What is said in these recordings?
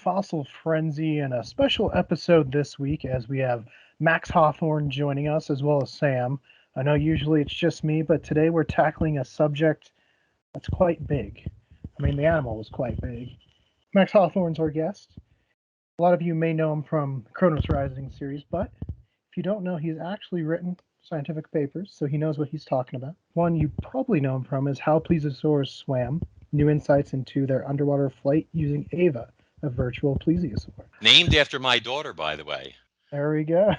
Fossil Frenzy and a special episode this week as we have Max Hawthorne joining us as well as Sam. I know usually it's just me, but today we're tackling a subject that's quite big. I mean, the animal is quite big. Max Hawthorne's our guest. A lot of you may know him from the Kronos Rising series, but if you don't know, he's actually written scientific papers, so he knows what he's talking about. One you probably know him from is How Plesiosaurs Swam, New Insights into Their Underwater Flight Using Ava, a virtual plesiosaur. Named after my daughter, by the way. There we go.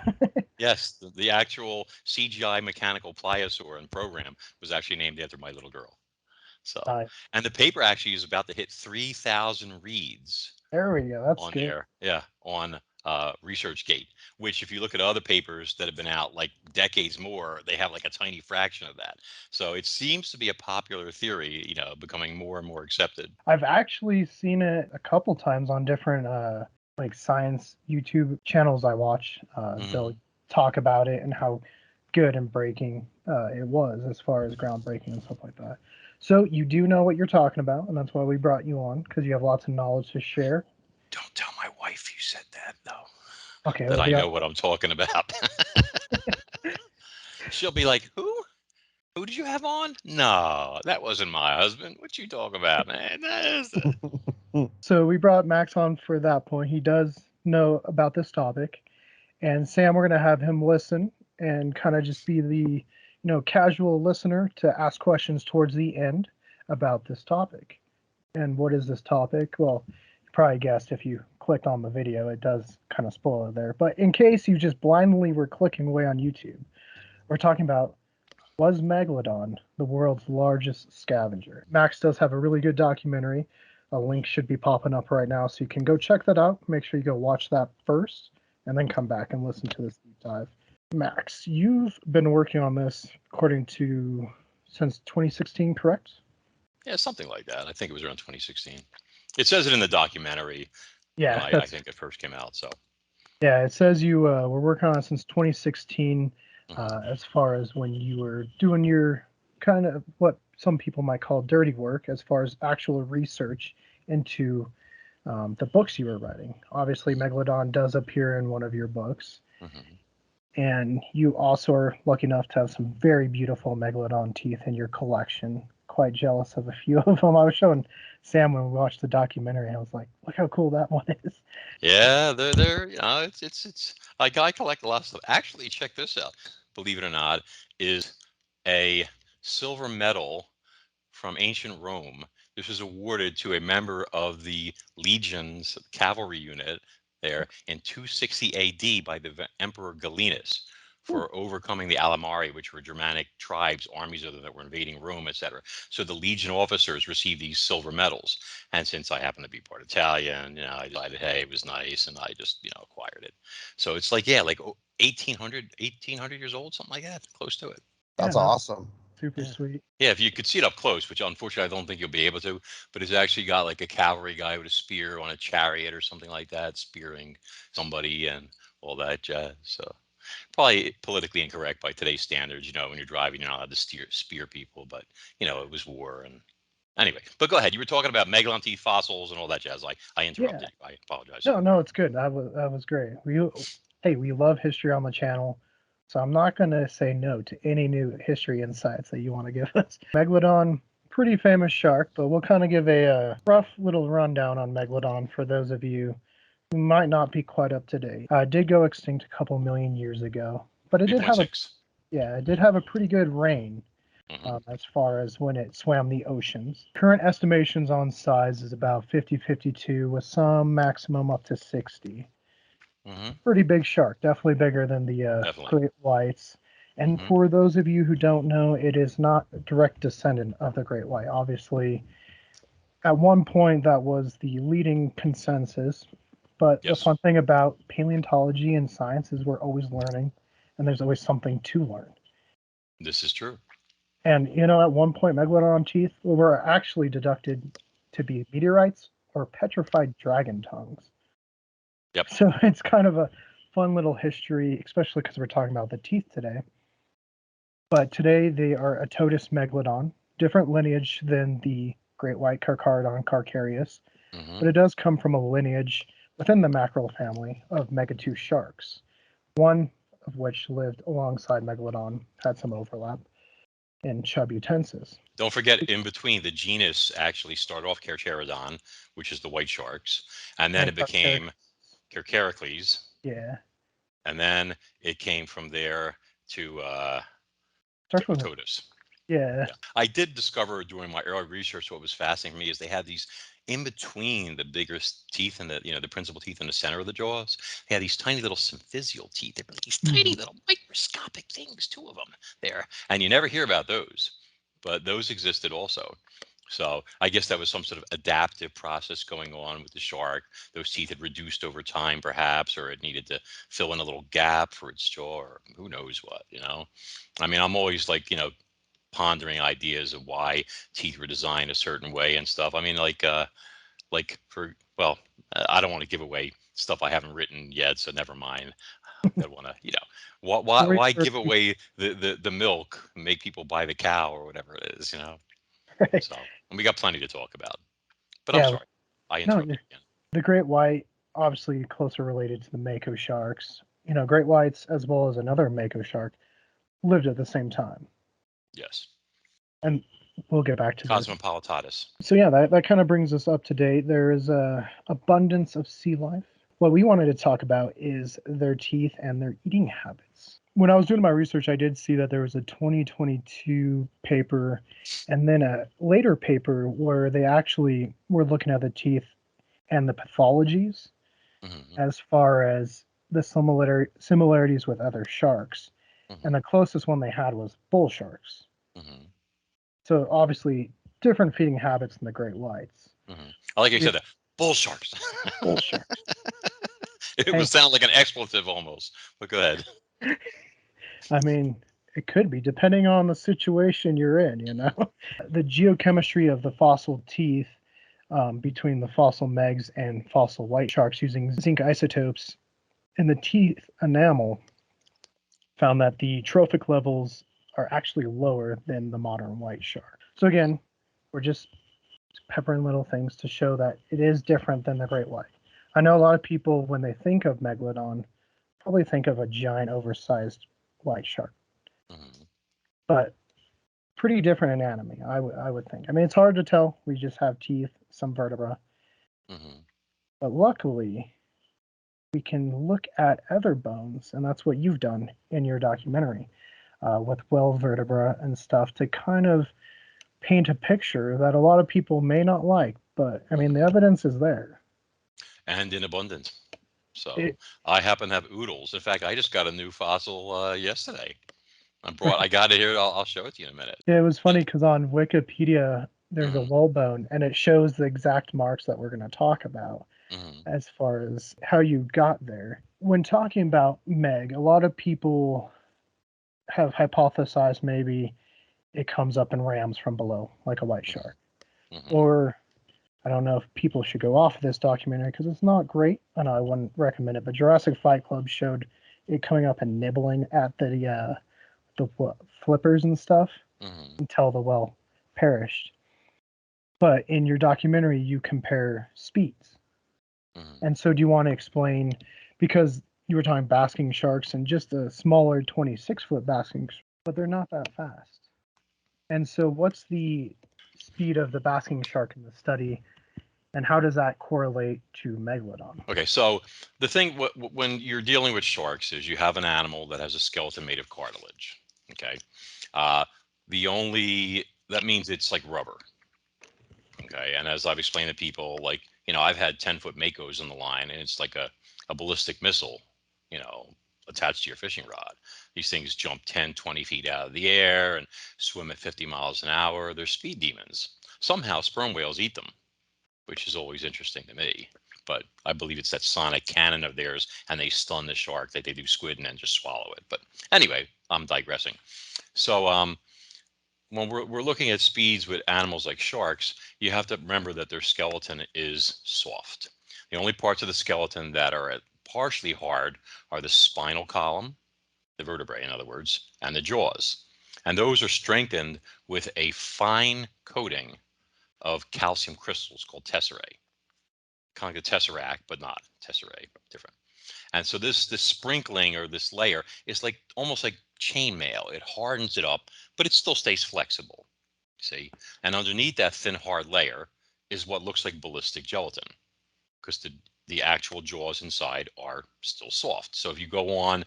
Yes, the actual CGI mechanical pliosaur in program was actually named after my little girl. So, and the paper actually is about to hit 3,000 reads. There we go. That's on good. there. Yeah, on ResearchGate, which if you look at other papers that have been out like decades more, they have like a tiny fraction of that. So it seems to be a popular theory, becoming more and more accepted. I've actually seen it a couple times on different like science YouTube channels I watch. They'll talk about it and how good and breaking it was as far as groundbreaking and stuff like that. So you do know what you're talking about, and that's why we brought you on, because you have lots of knowledge to share. Don't tell my wife you said that, though. Okay. That I know what I'm talking about. She'll be like, who? Who did you have on? No, that wasn't my husband. What you talking about, man? So we brought Max on for that point. He does know about this topic. And Sam, we're going to have him listen and kind of just be the, casual listener to ask questions towards the end about this topic. And what is this topic? Well, you probably guessed if you clicked on the video, it does kind of spoil it there. But in case you just blindly were clicking away on YouTube, we're talking about, was Megalodon the world's largest scavenger? Max does have a really good documentary. A link should be popping up right now, so you can go check that out. Make sure you go watch that first, and then come back and listen to this deep dive. Max, you've been working on this since 2016, correct? Yeah, something like that. I think it was around 2016. It says it in the documentary. Yeah, I think it first came out. So. Yeah, it says you were working on it since 2016. As far as when you were doing your kind of what some people might call dirty work, as far as actual research into the books you were writing. Obviously, Megalodon does appear in one of your books. And you also are lucky enough to have some very beautiful Megalodon teeth in your collection. Quite jealous of a few of them. I was showing Sam when we watched the documentary. I was like, look how cool that one is. Yeah, they're it's like I collect a lot of stuff. Actually, check this out. Believe it or not, is a silver medal from ancient Rome. This was awarded to a member of the legions cavalry unit there in 260 AD by the Emperor Gallienus for overcoming the Alamari, which were Germanic tribes, armies that were invading Rome, etc. So the legion officers received these silver medals. And since I happen to be part Italian, I decided, hey, it was nice, and I just, acquired it. So it's like, 1800 years old, something like that, close to it. That's awesome. Super sweet. Yeah, if you could see it up close, which unfortunately I don't think you'll be able to, but it's actually got like a cavalry guy with a spear on a chariot or something like that, spearing somebody and all that jazz. So probably politically incorrect by today's standards. When you're driving, you're not allowed to spear people, but it was war. And anyway, but go ahead. You were talking about megalodon teeth fossils and all that jazz. I interrupted you. I apologize. No, it's good. That was great. We love history on the channel. So I'm not going to say no to any new history insights that you want to give us. Megalodon, pretty famous shark, but we'll kind of give a rough little rundown on Megalodon for those of you who might not be quite up to date. It did go extinct a couple million years ago, but it did have a pretty good reign as far as when it swam the oceans. Current estimations on size is about 50-52, with some maximum up to 60. Pretty big shark, definitely bigger than the great whites. And for those of you who don't know, it is not a direct descendant of the great white. Obviously, at one point that was the leading consensus. But the fun thing about paleontology and science is we're always learning, and there's always something to learn. This is true. And, at one point, Megalodon teeth were actually deducted to be meteorites or petrified dragon tongues. Yep. So it's kind of a fun little history, especially because we're talking about the teeth today. But today they are Otodus Megalodon, different lineage than the great white Carcharodon Carcharias. Hmm. but it does come from a lineage within the mackerel family of megatooth sharks, one of which lived alongside Megalodon, had some overlap in Chubutensis. Don't forget, in between, the genus actually started off Cercerodon, which is the white sharks, and then And it Carchar- became Cercaricles, yeah, and then it came from there to starts with Otodus. yeah. Yeah, I did discover during my early research what was fascinating for me is they had these in between the bigger teeth and the principal teeth in the center of the jaws. They had these tiny little symphysial teeth. They were like these tiny Mhm. little microscopic things, two of them there, and you never hear about those, but those existed also. So I guess that was some sort of adaptive process going on with the shark. Those teeth had reduced over time, perhaps, or it needed to fill in a little gap for its jaw, or who knows what. I mean, I'm always like, pondering ideas of why teeth were designed a certain way and stuff. I mean, like for well, I don't want to give away stuff I haven't written yet, so never mind. I don't want to, why why Stories why for give away the milk, make people buy the cow or whatever it is. right. So and we got plenty to talk about. But I'm Yeah, sorry, I no, interrupted you again. the great white obviously closer related to the mako sharks. Great whites as well as another mako shark lived at the same time, Yes, and we'll get back to this. Cosmopolitatus. So yeah, that kind of brings us up to date. There is a abundance of sea life. What we wanted to talk about is their teeth and their eating habits. When I was doing my research, I did see that there was a 2022 paper and then a later paper where they actually were looking at the teeth and the pathologies Hmm. as far as the similarities with other sharks. And Hmm. the closest one they had was bull sharks. Hmm. So obviously different feeding habits than the great whites. Hmm. I like how you We said that. Bull sharks. bull sharks. It would Hey, sound like an expletive almost. But go ahead. I mean, it could be depending on the situation you're in. The geochemistry of the fossil teeth between the fossil megs and fossil white sharks using zinc isotopes in the teeth enamel found that the trophic levels are actually lower than the modern white shark. So again, we're just peppering little things to show that it is different than the great white. I know a lot of people, when they think of Megalodon, probably think of a giant, oversized white shark, Hmm. but pretty different anatomy, I would think. I mean, it's hard to tell. We just have teeth, some vertebra, Hmm. but luckily we can look at other bones, and that's what you've done in your documentary with whale vertebra and stuff to kind of paint a picture that a lot of people may not like. But I mean, the Hmm. evidence is there. And in abundance. So It, I happen to have oodles. In fact, I just got a new fossil yesterday. I got it here. I'll show it to you in a minute. it was Yeah. funny because on Wikipedia there's a Hmm. whale bone, and it shows the exact marks that we're going to talk about Hmm. as far as how you got there. When talking about Meg, a lot of people have hypothesized maybe it comes up and rams from below like a white shark. Hmm. Or I don't know if people should go off of this documentary because it's not great and I wouldn't recommend it. But Jurassic Fight Club showed it coming up and nibbling at the flippers and stuff Hmm. until the well perished. But in your documentary, you compare speeds. Hmm. And so, do you want to explain? Because you were talking basking sharks and just a smaller 26-foot basking, but they're not that fast. And so, what's the speed of the basking shark in the study, and how does that correlate to megalodon? Okay, so the thing when you're dealing with sharks is you have an animal that has a skeleton made of cartilage. Okay, uh, the only that means it's like rubber. Okay, and as I've explained to people, like I've had 10-foot makos on the line, and it's like a ballistic missile, you know, attached to your fishing rod. These things jump 10, 20 feet out of the air and swim at 50 miles an hour. They're speed demons. Somehow sperm whales eat them, which is always interesting to me. But I believe it's that sonic cannon of theirs, and they stun the shark like they do squid and then just swallow it. But anyway, I'm digressing. So when we're looking at speeds with animals like sharks, you have to remember that their skeleton is soft. The only parts of the skeleton that are partially hard are the spinal column, the vertebrae, in other words, and the jaws. And those are strengthened with a fine coating of calcium crystals called tesserae. kind of like a tesseract, but not tesseract, different. And so this sprinkling or this layer is like almost like chainmail. It hardens it up, but it still stays flexible. See, and underneath that thin hard layer is what looks like ballistic gelatin, because the actual jaws inside are still soft. So if you go on,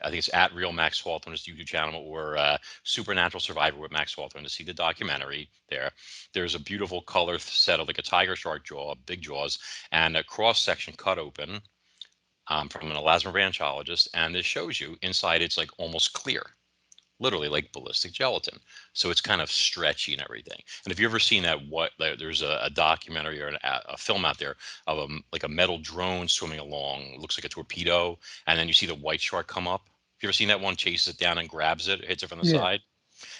I think it's at Real Max Hawthorne, his YouTube channel, or Supernatural Survivor with Max Hawthorne to see the documentary there. There's a beautiful color set of like a tiger shark jaw, big jaws, and a cross section cut open from an elasmobranchiologist, and this shows you inside it's like almost clear, literally like ballistic gelatin. So it's kind of stretchy and everything. And if you've ever seen that, there's a documentary or a film out there of like a metal drone swimming along, it looks like a torpedo, and then you see the white shark come up. Have you ever seen that one? Chases it down and grabs it, hits it from the Yeah. side.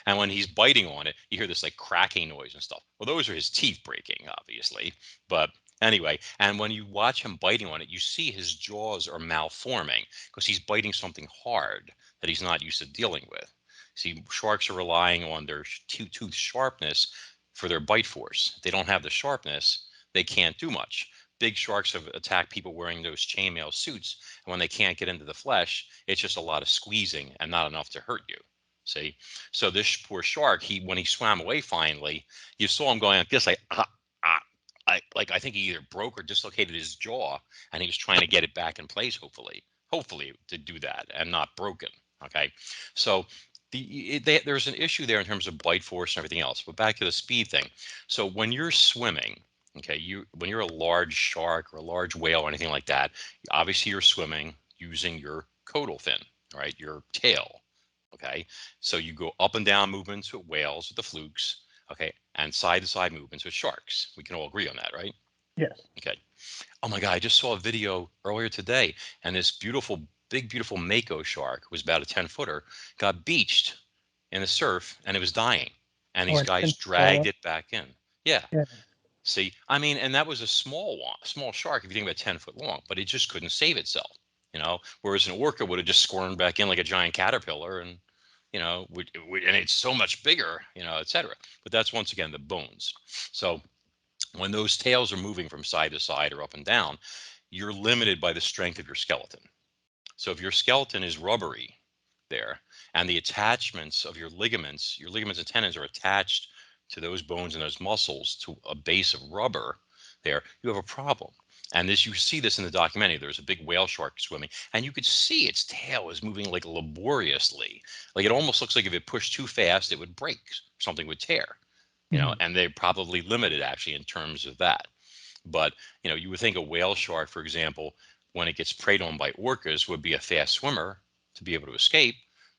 And when he's biting on it, you hear this like cracking noise and stuff. Well, those are his teeth breaking, obviously. But anyway, and when you watch him biting on it, you see his jaws are malforming because he's biting something hard that he's not used to dealing with. See, sharks are relying on their tooth sharpness for their bite force. If they don't have the sharpness, they can't do much. Big sharks have attacked people wearing those chainmail suits, and when they can't get into the flesh, it's just a lot of squeezing and not enough to hurt you. See, so this poor shark, when he swam away finally, you saw him going like this, like I think he either broke or dislocated his jaw, and he was trying to get it back in place. Hopefully to do that and not broken. Okay, so there's an issue there in terms of bite force and everything else. But back to the speed thing. So when you're swimming, okay, when you're a large shark or a large whale or anything like that, obviously you're swimming using your caudal fin, right, your tail. Okay, so you go up and down movements with whales, with the flukes, okay, and side to side movements with sharks. We can all agree on that, right? Yes. Okay. Oh my God, I just saw a video earlier today, and this beautiful mako shark, who was about a 10-footer, got beached in the surf and it was dying. And these Or guys 10 feet tall. dragged it back in. Yeah. Yeah. See, I mean, and that was a small shark if you think about 10 foot long, but it just couldn't save itself, whereas an orca would have just squirmed back in like a giant caterpillar and, and it's so much bigger, et cetera. But that's once again the bones. So when those tails are moving from side to side or up and down, you're limited by the strength of your skeleton. So if your skeleton is rubbery there and the attachments of your ligaments and tendons are attached to those bones and those muscles to a base of rubber there, you have a problem. And you see this in the documentary. There's a big whale shark swimming, and you could see its tail is moving like laboriously. Like it almost looks like if it pushed too fast, it would break, something would tear, Mhm. and they're probably limited actually in terms of that. But, you would think a whale shark, for example, when it gets preyed on by orcas, would be a fast swimmer to be able to escape,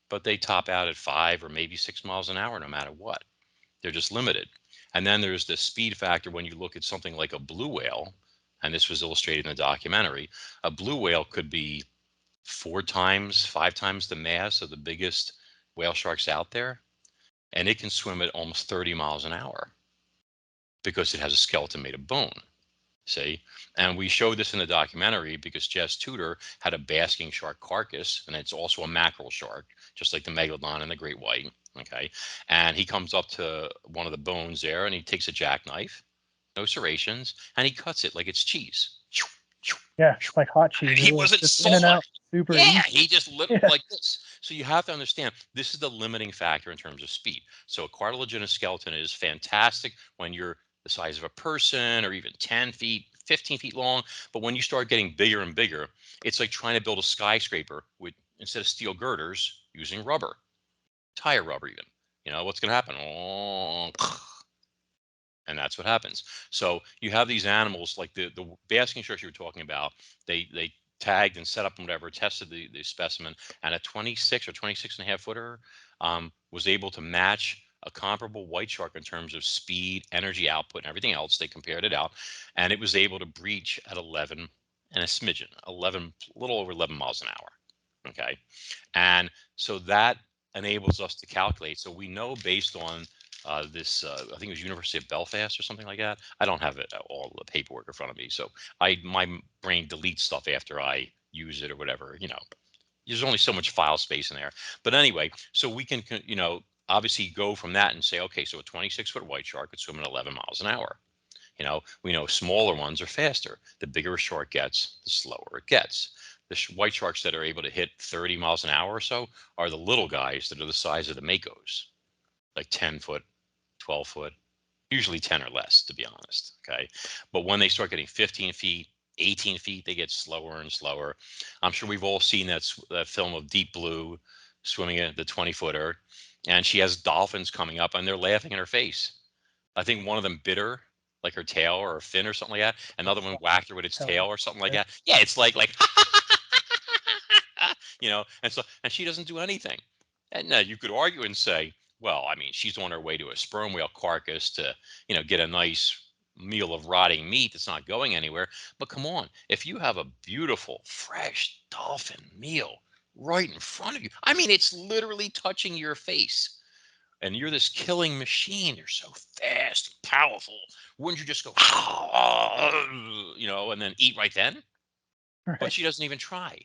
but they top out at 5 or maybe 6 miles an hour no matter what. They're just limited. And then there's the speed factor when you look at something like a blue whale, and this was illustrated in the documentary. A blue whale could be 4 times, 5 times the mass of the biggest whale sharks out there, and it can swim at almost 30 miles an hour because it has a skeleton made of bone. See, and we showed this in the documentary because Jess Tudor had a basking shark carcass, and it's also a mackerel shark, just like the Megalodon and the great white. Okay, and he comes up to one of the bones there, and he takes a jackknife, no serrations, and he cuts it like it's cheese. Yeah. It's like hot cheese. And he wasn't Just in and sawing. out super Yeah, easy. he just lit Yeah. like this. So you have to understand this is the limiting factor in terms of speed. So a cartilaginous skeleton is fantastic when you're the size of a person or even 10 feet, 15 feet long. But when you start getting bigger and bigger, it's like trying to build a skyscraper with instead of steel girders using rubber, tire rubber even. What's going to happen? Oh, and that's what happens. So you have these animals like the basking sharks you were talking about. They tagged and set up and whatever, tested the specimen, and a 26 or 26 and a half footer was able to match a comparable white shark in terms of speed, energy output, and everything else. They compared it out, and it was able to breach at 11 and a smidgen, 11, a little over 11 miles an hour. Okay, and so that enables us to calculate. So we know based on this, I think it was University of Belfast or something like that. I don't have it all the paperwork in front of me, so my brain deletes stuff after I use it or whatever. There's only so much file space in there. But anyway, so we can obviously go from that and say, okay, so a 26-foot white shark could swim at 11 miles an hour. We know smaller ones are faster. The bigger a shark gets, the slower it gets. The white sharks that are able to hit 30 miles an hour or so are the little guys that are the size of the makos, like 10 foot, 12 foot, usually 10 or less, to be honest. Okay. But when they start getting 15 feet, 18 feet, they get slower and slower. I'm sure we've all seen that film of Deep Blue swimming at the 20-footer, and she has dolphins coming up and they're laughing in her face. I think one of them bit her, like her tail or her fin or something like that. Another one whacked her with its tail or something like that. Yeah, it's like and she doesn't do anything. And you could argue and say, well, I mean, she's on her way to a sperm whale carcass to, get a nice meal of rotting meat that's not going anywhere. But come on, if you have a beautiful, fresh dolphin meal right in front of you, I mean, it's literally touching your face. And you're this killing machine. You're so fast, powerful. Wouldn't you just go, and then eat right then? But Right. she doesn't even try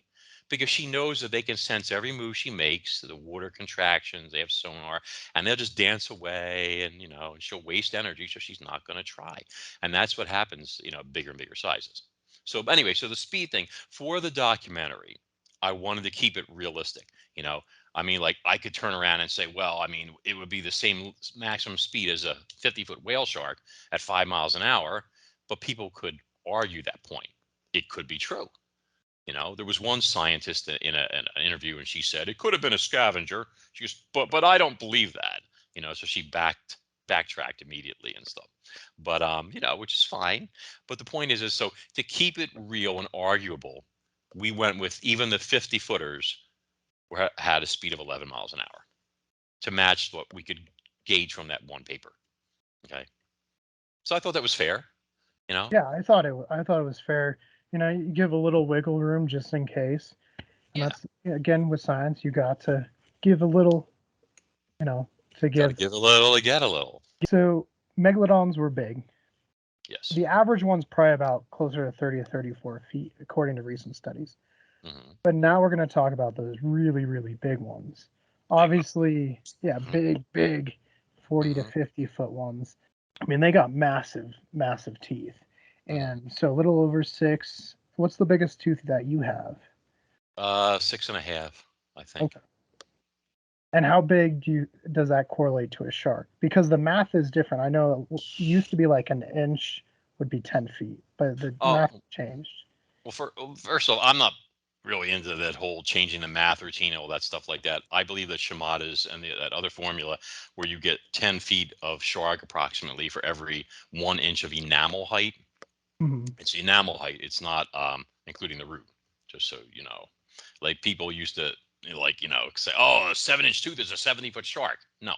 because she knows that they can sense every move she makes, the water contractions, they have sonar, and they'll just dance away and she'll waste energy. So she's not going to try. And that's what happens, bigger and bigger sizes. So anyway, so the speed thing for the documentary, I wanted to keep it realistic. I mean, like I could turn around and say, well, I mean, it would be the same maximum speed as a 50-foot whale shark at 5 miles an hour, but people could argue that point. It could be true. There was one scientist in an interview, and she said it could have been a scavenger. She goes, but I don't believe that. So she backtracked immediately and stuff. But which is fine. But the point is so to keep it real and arguable, we went with even the 50-footers had a speed of 11 miles an hour to match what we could gauge from that one paper. Okay, so I thought that was fair. Yeah, I thought it was fair. You give a little wiggle room just in case. And Yeah, that's again with science, you got to give a little, you know, to got to give. give a little to get a little. So megalodons were big. Yes. The average one's probably about closer to 30 or 34 feet, according to recent studies. Hmm. But now we're going to talk about those really, really big ones. Big one. Obviously, yeah, Hmm. big 40 to Hmm. 50-foot ones. I mean, they got massive, massive teeth. Hmm. And so a little over 6. What's the biggest tooth that you have? 6.5, I think. Okay. And how big does that correlate to a shark? Because the math is different. I know it used to be like an inch would be 10 feet, but the Oh, math changed. well, first of all, I'm not really into that whole changing the math routine and all that stuff like that. I believe that Shimada's and that other formula where you get 10 feet of shark approximately for every 1 inch of enamel height. Hmm. It's enamel height. It's not including the root, just so you know. Like people used to say, oh, a 7-inch tooth is a 70-foot shark. No,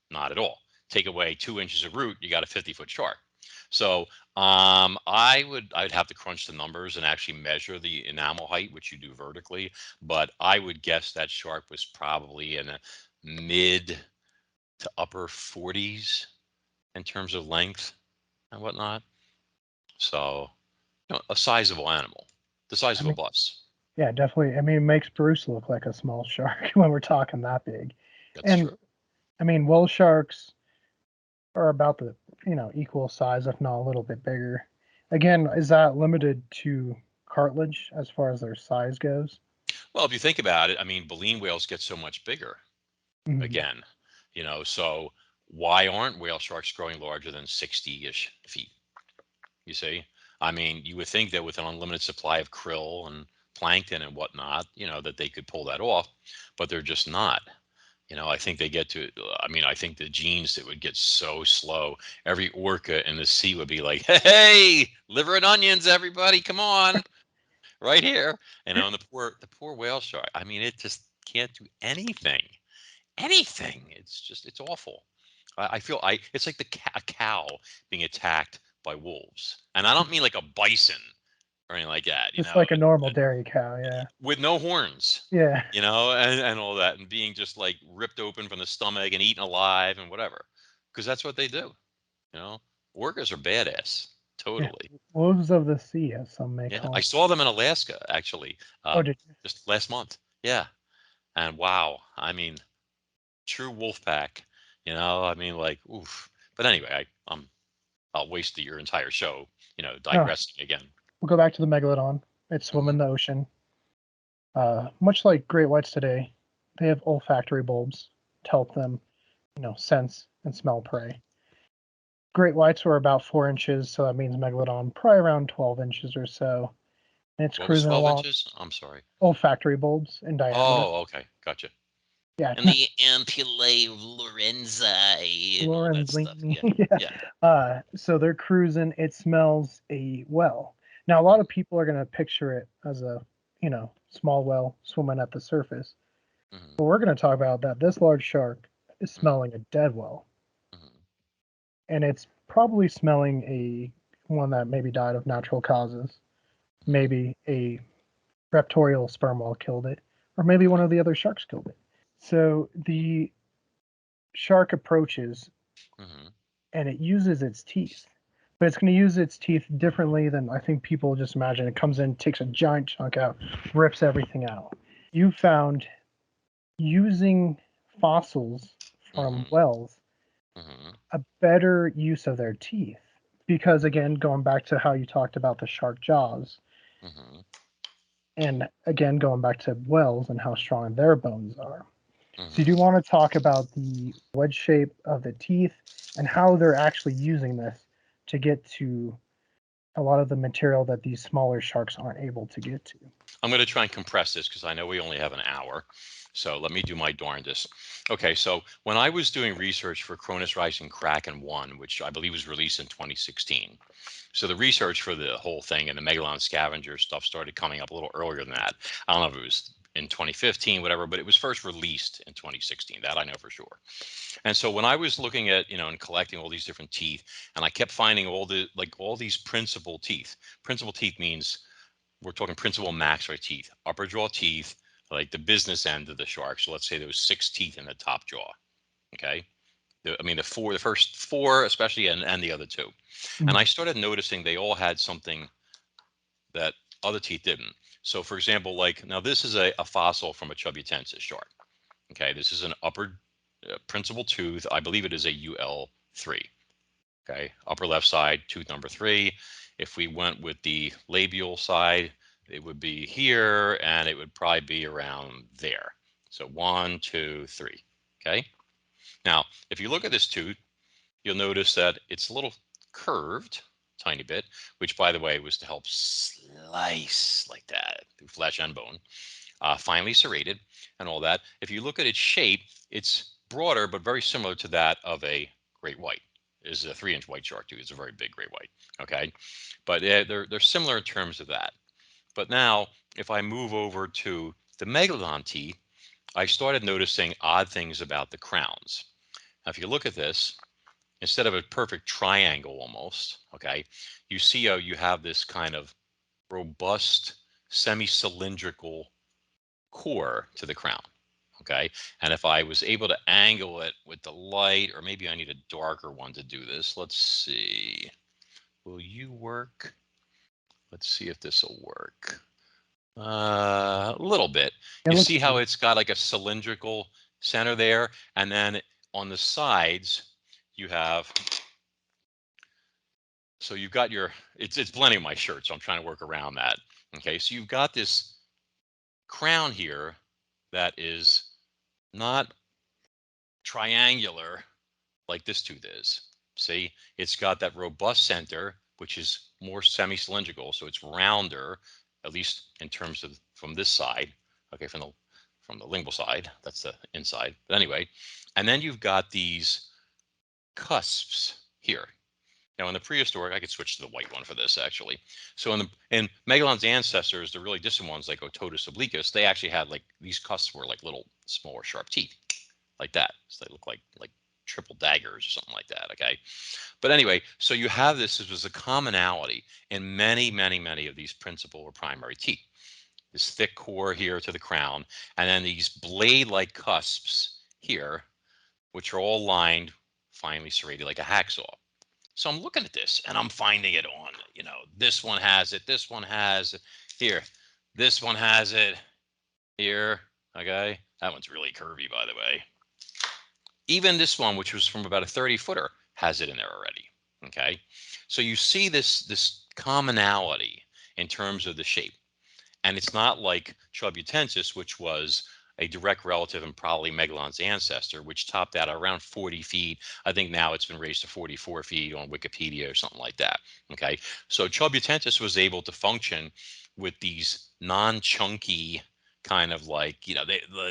not at all. Take away 2 inches of root, you got a 50-foot shark. So I'd have to crunch the numbers and actually measure the enamel height, which you do vertically. But I would guess that shark was probably in a mid to upper 40s in terms of length and whatnot. So a sizable animal, the size I of a mean, bus. yeah, definitely. I mean, it makes Bruce look like a small shark when we're talking that big. That's And true. I mean, whale sharks are about the, equal size, if not a little bit bigger. Again, is that limited to cartilage as far as their size goes? Well, if you think about it, I mean, baleen whales get so much bigger Mhm. again, so why aren't whale sharks growing larger than 60-ish feet? You see, I mean, you would think that with an unlimited supply of krill and plankton and whatnot, that they could pull that off, but they're just not. I think they get to, I mean, I think the genes that would get so slow, every orca in the sea would be like, hey, liver and onions, everybody, come on, right here. And the poor whale shark, I mean, it just can't do anything. It's awful. I feel it's like a cow being attacked by wolves, and I don't mean like a bison or anything like that. Just like a normal dairy cow, yeah. With no horns, Yeah. and all that, and being just like ripped open from the stomach and eaten alive and whatever, because that's what they do. You know, Orcas are badass, Yeah. totally. Wolves of the sea, as some may Yeah, call I them. saw them in Alaska actually, Oh, did you? just last month. Yeah, and wow, I mean, true wolf pack. I mean, like, oof. But anyway, I'll waste your entire show, No, digressing again. we'll go back to the Megalodon. It swim in the ocean. Much like great whites today, they have olfactory bulbs to help them, sense and smell prey. Great whites were about 4 inches, so that means Megalodon probably around 12 inches or so. And it's What was cruising 12 along. inches? I'm sorry. Olfactory bulbs in diameter. Oh, okay. Gotcha. Yeah, And the ampullae of Lorenzi and all that stuff. Lorenzini. Yeah. Yeah. Yeah. So they're cruising. It smells a well. Now, a lot of people are going to picture it as a, small well swimming at the surface. Mm-hmm. But we're going to talk about that this large shark is smelling a dead well. Mm-hmm. And it's probably smelling a one that maybe died of natural causes. Maybe a raptorial sperm whale killed it, or maybe one of the other sharks killed it. So the shark approaches Mm-hmm. and it uses its teeth. But it's going to use its teeth differently than I think people just imagine. It comes in, takes a giant chunk out, rips everything out. You found using fossils from Mm-hmm. whales Mm-hmm. a better use of their teeth. Because again, going back to how you talked about the shark jaws, Mm-hmm. and again, going back to whales and how strong their bones are. So you do Mm-hmm. want to talk about the wedge shape of the teeth and how they're actually using this to get to a lot of the material that these smaller sharks aren't able to get to. I'm going to try and compress this because I know we only have an hour. So let me do my darndest. Okay, so when I was doing research for Cronus Rising Kraken 1, which I believe was released in 2016, so the research for the whole thing and the Megalodon Scavenger stuff started coming up a little earlier than that. I don't know if it was in 2015, whatever, but it was first released in 2016. That I know for sure. And so when I was looking at, and collecting all these different teeth, and I kept finding all these principal teeth. Principal teeth means we're talking principal maxillary teeth, upper jaw teeth, like the business end of the shark. So let's say there was 6 teeth in the top jaw. Okay. The first four, especially, and the other two. And I Mhm. started noticing they all had something that other teeth didn't. So, for example, like now this is a fossil from a Chubbutensis shark. Okay. This is an upper principal tooth. I believe it is a UL3. Okay. Upper left side, tooth number 3. If we went with the labial side, it would be here and it would probably be around there. So 1, 2, 3. Okay. Now, if you look at this tooth, you'll notice that it's a little curved, tiny bit, which, by the way, was to help slice like that through flesh and bone, finely serrated and all that. If you look at its shape, it's broader, but very similar to that of a great white. Is a 3-inch white shark tooth. It's a very big great white. Okay, but they're similar in terms of that. But now, if I move over to the Megalodon teeth, I started noticing odd things about the crowns. Now, if you look at this, instead of a perfect triangle almost, okay, you see how you have this kind of robust semi-cylindrical core to the crown. Okay. And if I was able to angle it with the light, or maybe I need a darker one to do this. Let's see. Will you work? Let's see if this will work. A little bit. It You looks see how cool. it's got like a cylindrical center there, and then on the sides you have. So you've got your. It's blending my shirt, so I'm trying to work around that. Okay, so you've got this crown here that is not triangular like this tooth is. See, it's got that robust center, which is more semi-cylindrical, so it's rounder, at least in terms of from this side. Okay, from the lingual side, that's the inside. But anyway, and then you've got these cusps here. Now in the prehistoric, I could switch to the white one for this actually. So in Megalodon's ancestors, the really distant ones like Otodus obliquus, they actually had like these cusps were like little smaller sharp teeth like that. So they look like triple daggers or something like that. Okay. But anyway, so you have this as a commonality in many, many, many of these principal or primary teeth. This thick core here to the crown, and then these blade-like cusps here, which are all lined, finely serrated like a hacksaw. So I'm looking at this and I'm finding it on, this one has it, this one has it here, this one has it here. Okay. That one's really curvy, by the way. Even this one, which was from about a 30-footer, has it in there already. Okay. So you see this commonality in terms of the shape. And it's not like Chubutensis, which was a direct relative and probably Megalodon's ancestor, which topped out around 40 feet. I think now it's been raised to 44 feet on Wikipedia or something like that. Okay. So Chubutensis was able to function with these non-chunky kind of like,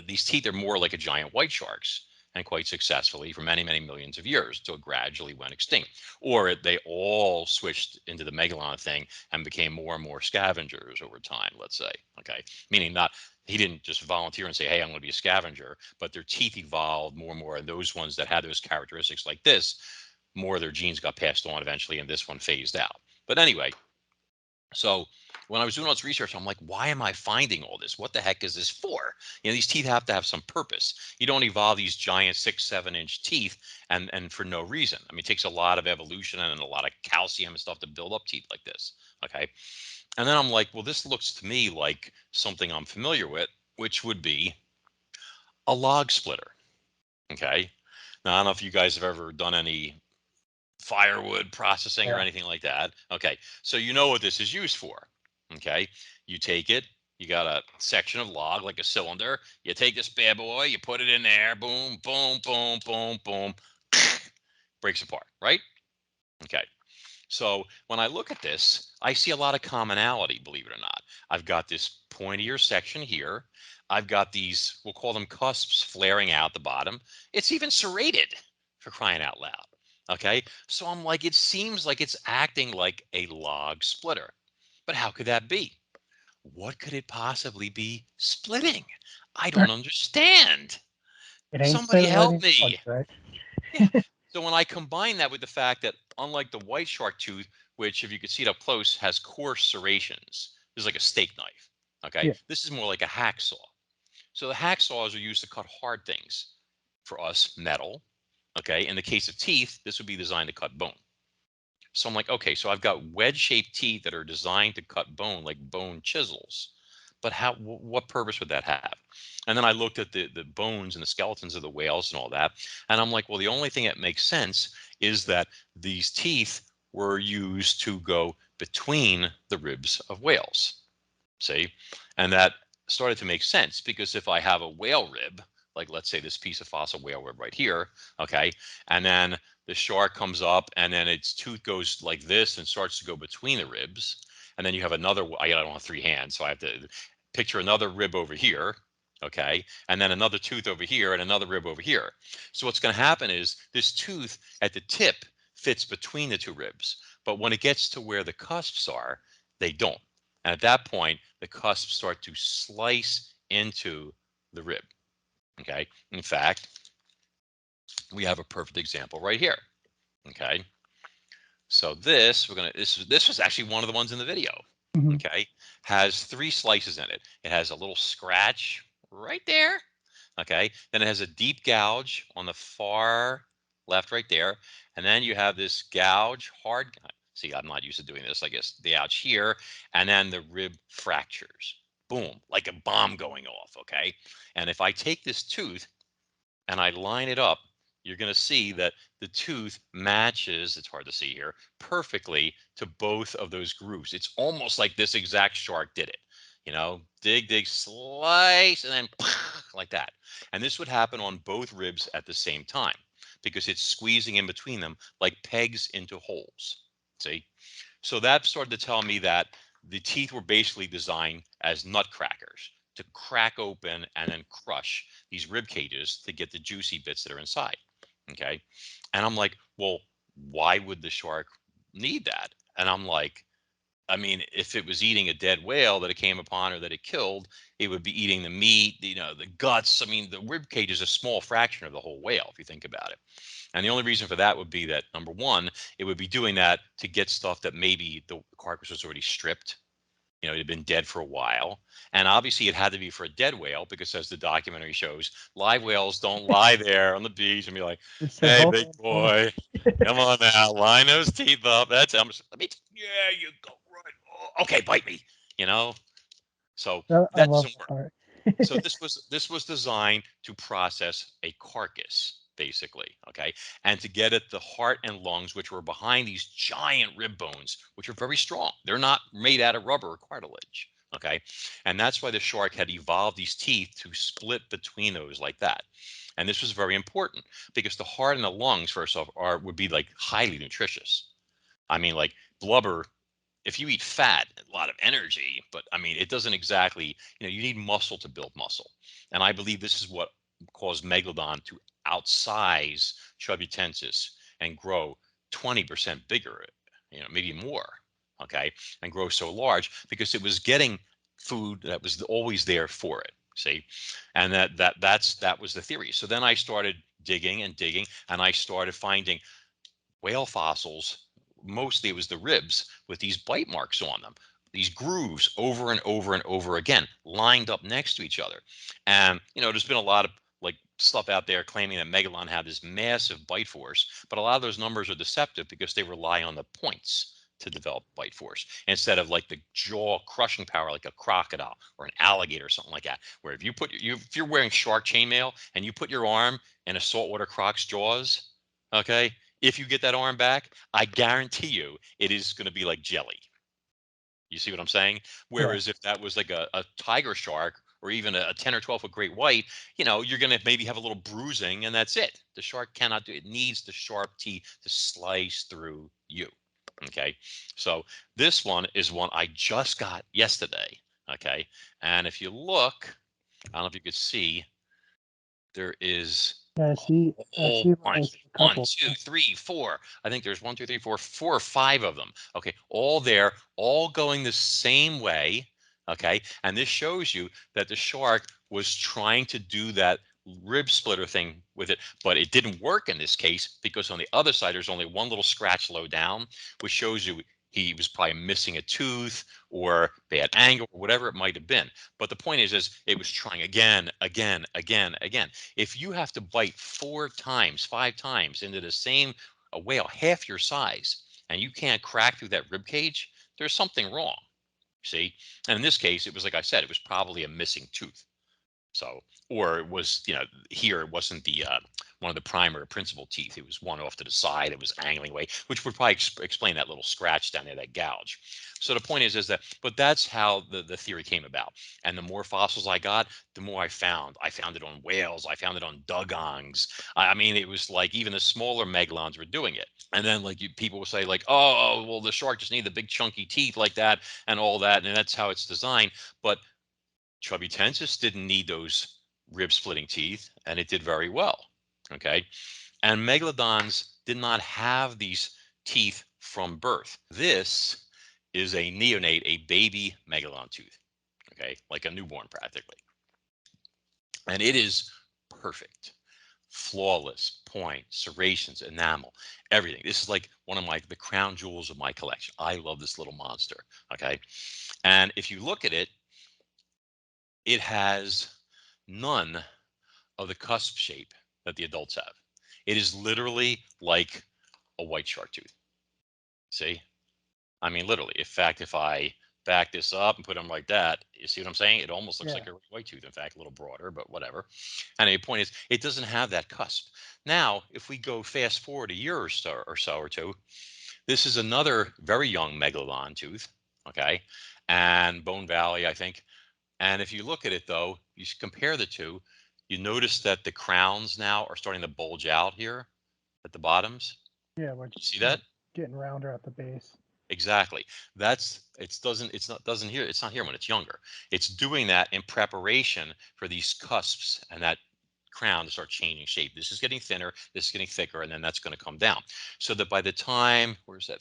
these teeth are more like a giant white shark's, and quite successfully for many, many millions of years until it gradually went extinct. Or they all switched into the Megalodon thing and became more and more scavengers over time, let's say. Okay. Meaning not, he didn't just volunteer and say, hey, I'm going to be a scavenger, but their teeth evolved more and more. And those ones that had those characteristics like this, more of their genes got passed on eventually, and this one phased out. But anyway, so when I was doing all this research, I'm like, why am I finding all this? What the heck is this for? These teeth have to have some purpose. You don't evolve these giant 6-7 inch teeth and for no reason. I mean, it takes a lot of evolution and a lot of calcium and stuff to build up teeth like this. Okay. And then I'm like, well, this looks to me like something I'm familiar with, which would be a log splitter. Okay. Now, I don't know if you guys have ever done any firewood processing or Yeah. anything like that. Okay. So you know what this is used for. Okay. You take it, you got a section of log like a cylinder. You take this bad boy, you put it in there, boom, boom, boom, boom, boom, breaks apart, right? Okay. So when I look at this, I see a lot of commonality, believe it or not. I've got this pointier section here. I've got these, we'll call them cusps flaring out the bottom. It's even serrated, for crying out loud. Okay. So I'm like, it seems like it's acting like a log splitter. But how could that be? What could it possibly be splitting? I don't understand. It ain't Somebody help stimulating me. slugs, right? Yeah. So when I combine that with the fact that unlike the white shark tooth, which if you could see it up close has coarse serrations, this is like a steak knife. Okay. Yeah. This is more like a hacksaw. So the hacksaws are used to cut hard things. For us, metal. Okay. In the case of teeth, this would be designed to cut bone. So I'm like, okay, so I've got wedge-shaped teeth that are designed to cut bone like bone chisels. But what purpose would that have? And then I looked at the bones and the skeletons of the whales and all that, and I'm like, well, the only thing that makes sense is that these teeth were used to go between the ribs of whales. See? And that started to make sense because if I have a whale rib, like let's say this piece of fossil whale rib right here, okay, and then the shark comes up and then its tooth goes like this and starts to go between the ribs. And then you have another, I don't have three hands, so I have to picture another rib over here, okay, and then another tooth over here and another rib over here. So what's going to happen is this tooth at the tip fits between the two ribs, but when it gets to where the cusps are, they don't. And at that point, the cusps start to slice into the rib. Okay. In fact, we have a perfect example right here. Okay. So this was actually one of the ones in the video. Hmm. Okay. Has three slices in it. It has a little scratch right there. Okay. Then it has a deep gouge on the far left right there. And then you have this gouge, hard. See, I'm not used to doing this. I guess the gouge here. And then the rib fractures. Boom, like a bomb going off. Okay. And if I take this tooth and I line it up, you're going to see that the tooth matches, it's hard to see here, perfectly to both of those grooves. It's almost like this exact shark did it. Dig, dig, slice, and then like that. And this would happen on both ribs at the same time because it's squeezing in between them like pegs into holes. See? So that started to tell me that the teeth were basically designed as nutcrackers to crack open and then crush these rib cages to get the juicy bits that are inside. Okay. And I'm like, well, why would the shark need that? And I'm like, I mean, if it was eating a dead whale that it came upon or that it killed, it would be eating the meat, the guts. I mean, the rib cage is a small fraction of the whole whale, if you think about it. And the only reason for that would be that number one, it would be doing that to get stuff that maybe the carcass was already stripped. It had been dead for a while. And obviously it had to be for a dead whale because as the documentary shows, live whales don't lie there on the beach and be like, Just say, hey, hold big on, hold on. boy, come on now, line those teeth up. Yeah, you go right. Oh, okay, bite me, you know? So I that love doesn't that work. part. So this was designed to process a carcass. basically, okay? And to get at the heart and lungs, which were behind these giant rib bones, which are very strong. They're not made out of rubber or cartilage, okay? And that's why the shark had evolved these teeth to split between those like that. And this was very important because the heart and the lungs, first off, would be like highly nutritious. I mean, like blubber, if you eat fat, a lot of energy, but I mean, it doesn't exactly, you need muscle to build muscle. And I believe this is what caused Megalodon to outsize Chubbutensis and grow 20% bigger, maybe more, okay, and grow so large because it was getting food that was always there for it. See, and that was the theory. So then I started digging and digging, and I started finding whale fossils. Mostly it was the ribs with these bite marks on them, these grooves over and over and over again, lined up next to each other. And, there's been a lot of like stuff out there claiming that Megalon had this massive bite force, but a lot of those numbers are deceptive because they rely on the points to develop bite force instead of like the jaw crushing power like a crocodile or an alligator or something like that, where if you're wearing shark chainmail and you put your arm in a saltwater croc's jaws, okay, if you get that arm back, I guarantee you it is going to be like jelly. You see what I'm saying? Yeah. Whereas if that was like a tiger shark or even a 10 or 12 foot great white, you're going to maybe have a little bruising and that's it. The shark cannot do it. It needs the sharp teeth to slice through you. Okay. So this one is one I just got yesterday. Okay. And if you look, I don't know if you could see, there is Yeah, a I whole see like bunch. a One, couple. two, three, four. I think there's 4 or 5 of them. Okay, all there, all going the same way. Okay, and this shows you that the shark was trying to do that rib splitter thing with it, but it didn't work in this case because on the other side there's only one little scratch low down, which shows you he was probably missing a tooth or bad angle or whatever it might have been. But the point is it was trying again, again, again, again. If you have to bite 4 times, 5 times into the same a whale half your size, and you can't crack through that rib cage, there's something wrong. See, and in this case, it was like I said, it was probably a missing tooth. So, or it was, here it wasn't the one of the primary principal teeth. It was one off to the side. It was angling away, which would probably explain that little scratch down there, that gouge. So the point is that, but that's how the theory came about. And the more fossils I got, the more I found. I found it on whales. I found it on dugongs. I mean, it was like even the smaller megalons were doing it. And then like people will say like, oh, well, the shark just needed the big chunky teeth like that and all that, and that's how it's designed. But Chubbutensis didn't need those rib splitting teeth, and it did very well. Okay. And megalodons did not have these teeth from birth. This is a neonate, a baby megalodon tooth. Okay. Like a newborn practically. And it is perfect, flawless, point, serrations, enamel, everything. This is like one of the crown jewels of my collection. I love this little monster. Okay. And if you look at it, it has none of the cusp shape that the adults have. It is literally like a white shark tooth. See? I mean, literally. In fact, if I back this up and put them like that, you see what I'm saying? It almost looks Yeah. like a white tooth. In fact, a little broader, but whatever. And the point is, it doesn't have that cusp. Now, if we go fast forward a year or two, this is another very young megalodon tooth. Okay. And Bone Valley, I think. And if you look at it though, you compare the two, you notice that the crowns now are starting to bulge out here at the bottoms. Yeah, which You see like that? getting rounder at the base. Exactly. It's not here when it's younger. It's doing that in preparation for these cusps and that crown to start changing shape. This is getting thinner, this is getting thicker, and then that's going to come down. So that by the time, where's that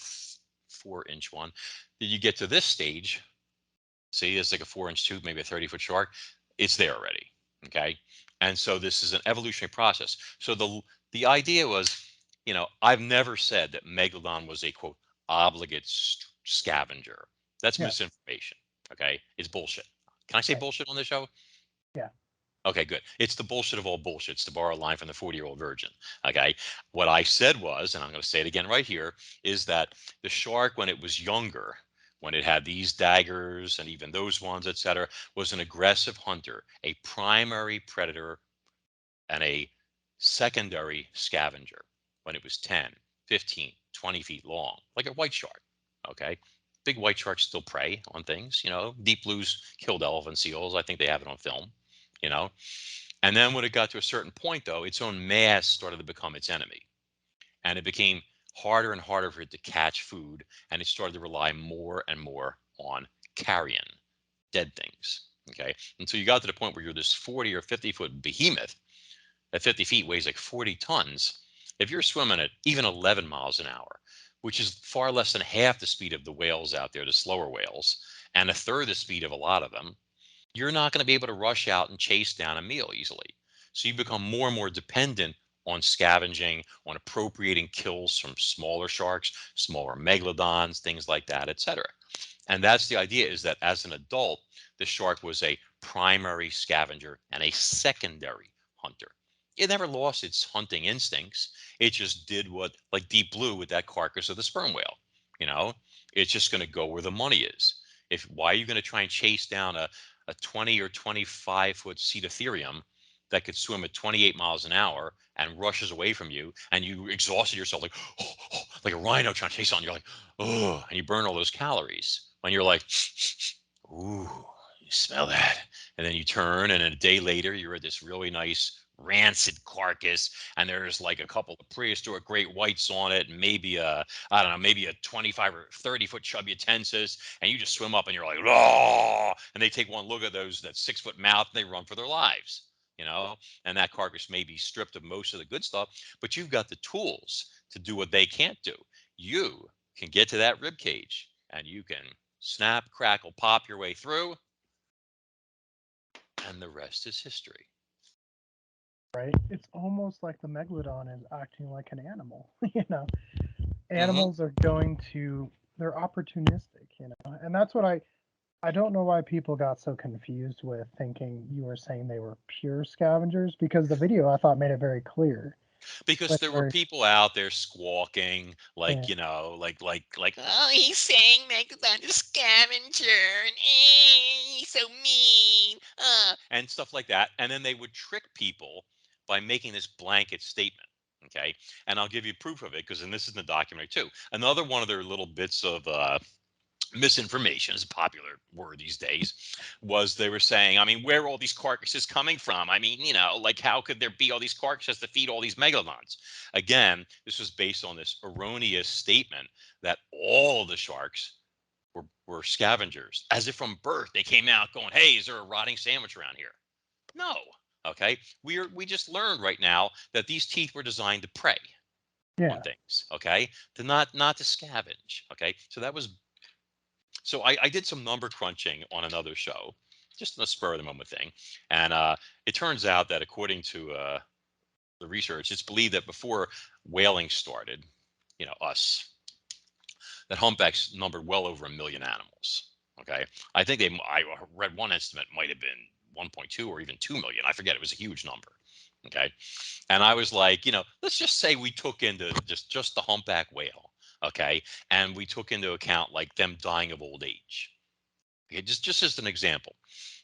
4-inch one, that you get to this stage, see, it's like a 4-inch tooth, maybe a 30-foot shark. It's there already. Okay. And so this is an evolutionary process. So the idea was, I've never said that Megalodon was a quote obligate scavenger. That's Yeah. misinformation. Okay. It's bullshit. Can I say Right. bullshit on the show? Yeah. Okay, good. It's the bullshit of all bullshits, to borrow a line from the 40-year-old virgin. Okay. What I said was, and I'm going to say it again right here, is that the shark, when it was younger, when it had these daggers and even those ones, etc., was an aggressive hunter, a primary predator, and a secondary scavenger when it was 10, 15, 20 feet long, like a white shark. Okay. Big white sharks still prey on things, deep blues killed elephant seals. I think they have it on film, you know. And then when it got to a certain point, though, its own mass started to become its enemy. And it became harder and harder for it to catch food. And it started to rely more and more on carrion, dead things. Okay. And so you got to the point where you're this 40 or 50-foot behemoth at 50 feet weighs like 40 tons. If you're swimming at even 11 miles an hour, which is far less than half the speed of the whales out there, the slower whales, and a third the speed of a lot of them, you're not going to be able to rush out and chase down a meal easily. So you become more and more dependent on scavenging, on appropriating kills from smaller sharks, smaller megalodons, things like that, etc. And that's the idea, is that as an adult, the shark was a primary scavenger and a secondary hunter. It never lost its hunting instincts. It just did what, like Deep Blue with that carcass of the sperm whale. You know, it's just going to go where the money is. Why are you going to try and chase down a 20 or 25-foot cetatherium that could swim at 28 miles an hour and rushes away from you, and you exhausted yourself like, like a rhino trying to chase on you? You're like, oh, and you burn all those calories when you're like, ooh, you smell that. And then you turn, and a day later, you're at this really nice rancid carcass, and there's like a couple of prehistoric great whites on it, and maybe I don't know, maybe a 25 or 30-foot chubby atensis, and you just swim up and you're like, oh, and they take one look at that 6-foot mouth and they run for their lives, and that carcass may be stripped of most of the good stuff, but you've got the tools to do what they can't do. You can get to that rib cage and you can snap, crackle, pop your way through, and the rest is history. Right? It's almost like the megalodon is acting like an animal. Mm-hmm. Animals are they're opportunistic, and that's what I don't know why people got so confused with thinking you were saying they were pure scavengers, because the video I thought made it very clear. Because When there they were were, people out there squawking, yeah, like, oh, he's saying Megalodon is scavenger, and he's so mean, and stuff like that. And then they would trick people by making this blanket statement. Okay. And I'll give you proof of it, because, and this is in the documentary too. Another one of their little bits of misinformation is a popular word these days, was they were saying, I mean, where are all these carcasses coming from? I mean, like, how could there be all these carcasses to feed all these megalodons? Again, this was based on this erroneous statement that all of the sharks were scavengers, as if from birth they came out going, hey, is there a rotting sandwich around here? No. Okay. We just learned right now that these teeth were designed to prey on yeah. things. Okay. To not to scavenge. Okay. So I did some number crunching on another show, just a spur of the moment thing. And it turns out that, according to the research, it's believed that before whaling started, us, that humpbacks numbered well over 1 million animals. Okay. I read one estimate might have been 1.2 or even 2 million. I forget. It was a huge number. Okay. And I was like, let's just say we took into just the humpback whale. Okay. And we took into account like them dying of old age. Okay, just as an example,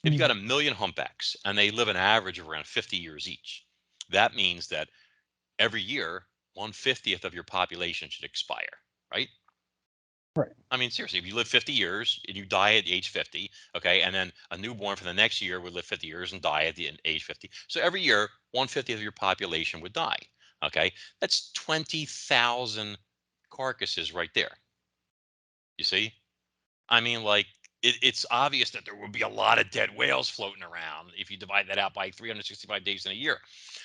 if you got Mhm. 1 million humpbacks and they live an average of around 50 years each, that means that every year 1/50th of your population should expire, right? Right. I mean, seriously, if you live 50 years and you die at age 50, okay, and then a newborn for the next year would live 50 years and die at the age 50. So every year, 1/50th of your population would die. Okay, that's 20,000 carcasses right there. You see? I mean, like, it's obvious that there would be a lot of dead whales floating around if you divide that out by 365 days in a year.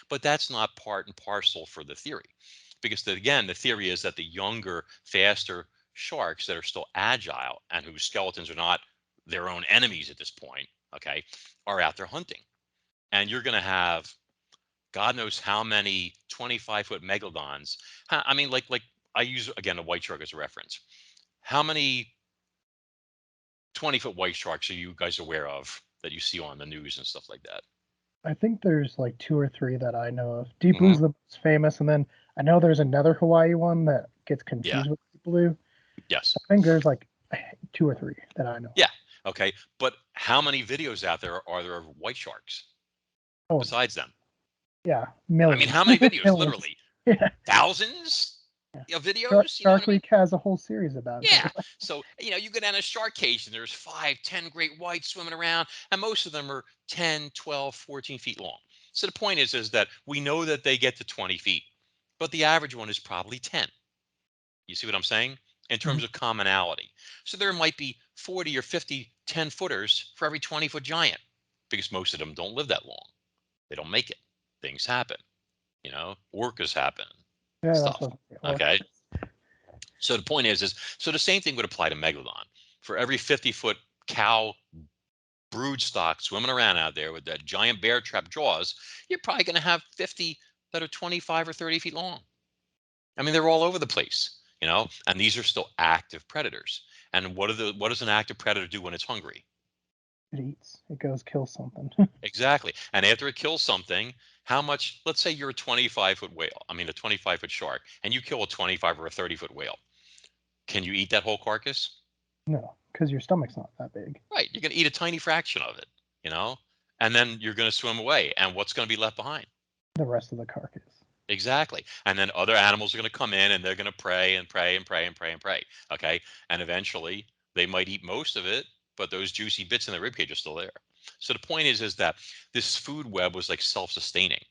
But that's not part and parcel for the theory. Because, again, the theory is that the younger, faster sharks that are still agile and whose skeletons are not their own enemies at this point, okay, are out there hunting. And you're going to have God knows how many 25-foot megalodons. I mean, like I use, again, a white shark as a reference. How many 20-foot white sharks are you guys aware of that you see on the news and stuff like that? I think there's like two or three that I know of. Deep Hmm. Blue's the most famous, and then I know there's another Hawaii one that gets Yeah. confused with Deep Blue. Yes. I think there's like two or three that I know Yeah. of. Okay. But how many videos out there are there of white sharks Oh, besides them? Yeah, I mean, millions. how many videos? Millions. Literally Yeah. thousands Yeah. of videos. You know what Shark I mean? Week has a whole series about it. Yeah. So, you go down a shark cage and there's 5, 10 great whites swimming around, and most of them are 10, 12, 14 feet long. So the point is that we know that they get to 20 feet, but the average one is probably 10. You see what I'm saying? In Mhm. terms of commonality. So there might be 40 or 50 10-footers for every 20-foot giant because most of them don't live that long. They don't make it. Things happen, orcas happen, Yeah, that's stuff. what Okay. orcas. So the point is so the same thing would apply to Megalodon. For every 50-foot cow brood stock swimming around out there with that giant bear trap jaws, you're probably going to have 50 that are 25 or 30 feet long. I mean, they're all over the place, and these are still active predators. And what does an active predator do when it's hungry? It eats. It goes kill something. Exactly. And after it kills something, how much, let's say you're a 25-foot whale, I mean, a 25-foot shark, and you kill a 25 or a 30-foot whale. Can you eat that whole carcass? No, because your stomach's not that big. Right. You're going to eat a tiny fraction of it, you know, and then you're going to swim away. And what's going to be left behind? The rest of the carcass. Exactly. And then other animals are going to come in and they're going to prey and prey and prey and prey and prey. Okay. And eventually they might eat most of it, but those juicy bits in the ribcage are still there. So the point is that this food web was like self-sustaining.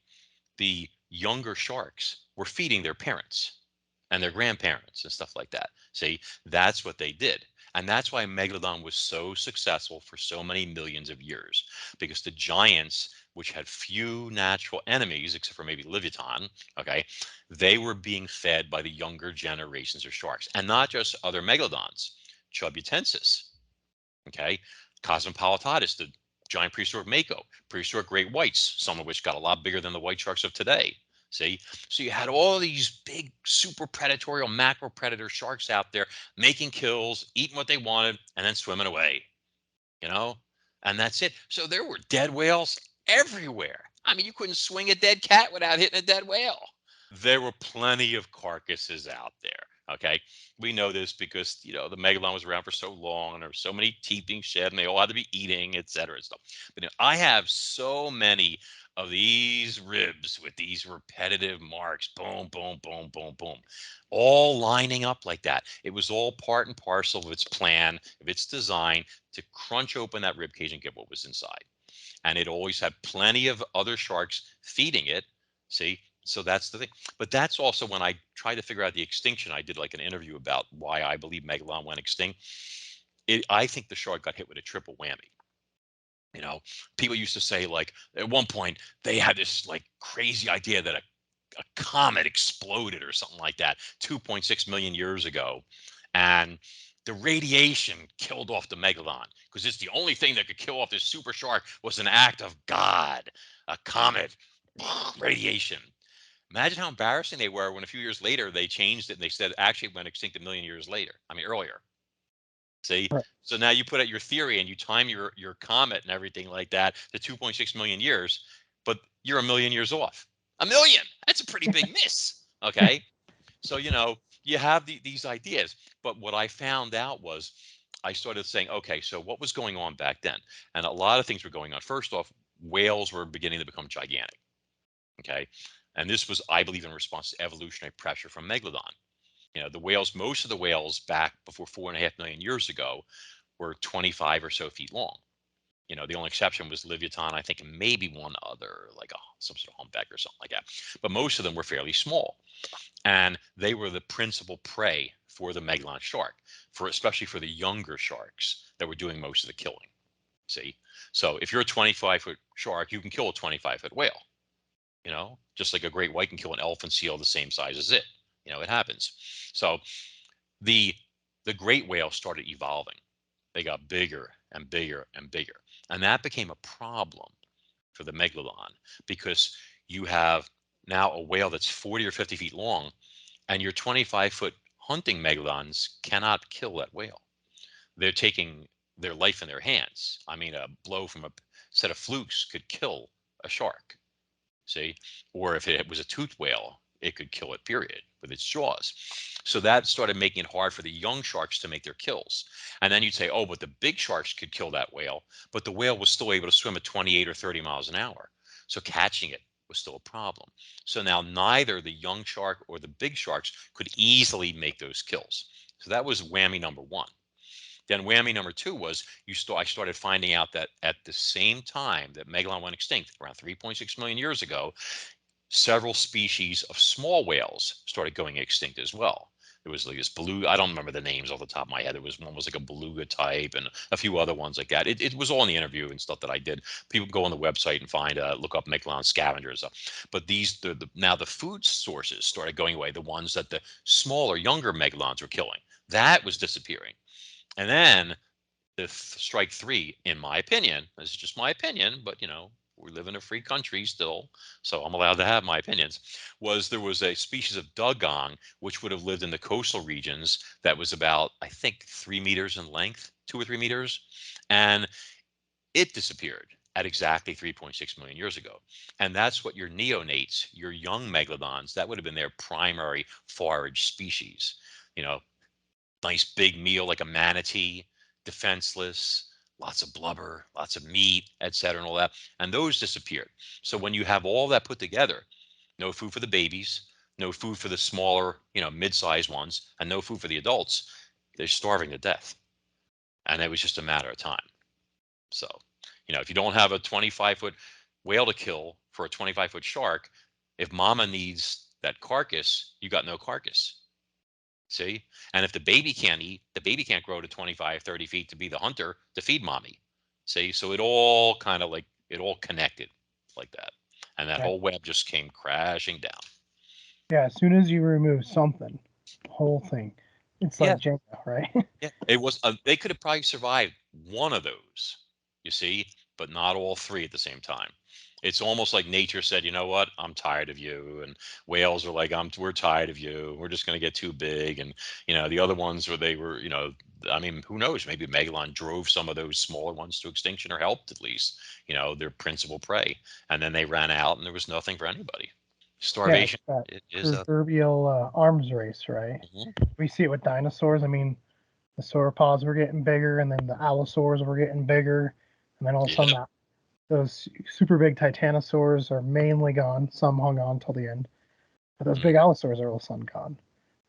The younger sharks were feeding their parents and their grandparents and stuff like that. See, that's what they did. And that's why Megalodon was so successful for so many millions of years, because the giants, which had few natural enemies, except for maybe Leviathan, okay, they were being fed by the younger generations of sharks, and not just other megalodons, Chubutensis, okay, Cosmopolitatus, the giant prehistoric mako, prehistoric great whites, some of which got a lot bigger than the white sharks of today. See, so you had all these big, super predatory macro predator sharks out there making kills, eating what they wanted, and then swimming away. You know, and that's it. So there were dead whales everywhere. I mean, you couldn't swing a dead cat without hitting a dead whale. There were plenty of carcasses out there. Okay. We know this because, the megalodon was around for so long and there were so many teeth being shed and they all had to be eating, et cetera, and stuff. But I have so many of these ribs with these repetitive marks, boom, boom, boom, boom, boom, all lining up like that. It was all part and parcel of its plan, of its design to crunch open that rib cage and get what was inside. And it always had plenty of other sharks feeding it. See, so that's the thing. But that's also when I tried to figure out the extinction. I did like an interview about why I believe Megalodon went extinct. I think the shark got hit with a triple whammy. People used to say, like, at one point they had this like crazy idea that a comet exploded or something like that 2.6 million years ago, and the radiation killed off the megalodon because it's the only thing that could kill off this super shark was an act of God, a comet, radiation. Imagine how embarrassing they were when a few years later they changed it and they said actually it went extinct a million years later. I mean, earlier. See, Right. so now you put out your theory and you time your comet and everything like that to 2.6 million years, but you're a million years off. A million. That's a pretty big miss. Okay. So, you have these ideas. But what I found out was I started saying, okay, so what was going on back then? And a lot of things were going on. First off, whales were beginning to become gigantic. Okay. And this was, I believe, in response to evolutionary pressure from Megalodon. The whales, most of the whales back before 4.5 million years ago were 25 or so feet long. The only exception was Leviathan, I think, and maybe one other, like some sort of humpback or something like that. But most of them were fairly small, and they were the principal prey for the megalodon shark, especially for the younger sharks that were doing most of the killing. See, so if you're a 25-foot shark, you can kill a 25-foot whale. Just like a great white can kill an elephant seal the same size as it. It happens. So the the great whales started evolving. They got bigger and bigger and bigger. And that became a problem for the megalodon because you have now a whale that's 40 or 50 feet long, and your 25-foot hunting megalodons cannot kill that whale. They're taking their life in their hands. I mean, a blow from a set of flukes could kill a shark, see? Or if it was a toothed whale, it could kill it, period, with its jaws. So that started making it hard for the young sharks to make their kills. And then you'd say, oh, but the big sharks could kill that whale, but the whale was still able to swim at 28 or 30 miles an hour. So catching it was still a problem. So now neither the young shark or the big sharks could easily make those kills. So that was whammy number one. Then whammy number two was I started finding out that at the same time that Megalodon went extinct, around 3.6 million years ago, several species of small whales started going extinct as well. There was like this blue, I don't remember the names off the top of my head. There was one was like a beluga type and a few other ones like that. It was all in the interview and stuff that I did. People go on the website and find, look up Megalodon scavengers. But now the food sources started going away, the ones that the smaller, younger megalodons were killing. That was disappearing. And then the strike three, in my opinion, this is just my opinion, but we live in a free country still, so I'm allowed to have my opinions. There was a species of dugong which would have lived in the coastal regions that was about, I think, 3 meters in length, 2 or 3 meters, and it disappeared at exactly 3.6 million years ago. And that's what your neonates, your young megalodons, that would have been their primary forage species. You know, nice big meal like a manatee, defenseless, lots of blubber, lots of meat, etc., and all that. And those disappeared. So when you have all that put together, no food for the babies, no food for the smaller, mid-sized ones, and no food for the adults, they're starving to death. And it was just a matter of time. So, if you don't have a 25-foot whale to kill for a 25-foot shark, if mama needs that carcass, you got no carcass. See? And if the baby can't eat, the baby can't grow to 25, 30 feet to be the hunter to feed mommy. See? So it all kind of like, it all connected like that. And that Yeah. whole web just came crashing down. Yeah, as soon as you remove something, the whole thing, it's like Yeah. Jenga, right? Yeah. It was, they could have probably survived one of those, you see, but not all three at the same time. It's almost like nature said, you know what, I'm tired of you. And whales are like, we're tired of you. We're just going to get too big. And, the other ones where they were, I mean, who knows? Maybe Megalon drove some of those smaller ones to extinction or helped at least, their principal prey. And then they ran out and there was nothing for anybody. Yeah, it's Starvation that it is a. proverbial arms race, right? Mhm. We see it with dinosaurs. I mean, the sauropods were getting bigger, and then the allosaurs were getting bigger, and then all of a sudden Yeah. those super big titanosaurs are mainly gone. Some hung on till the end, but those Mm. big allosaurs are all of a sudden gone,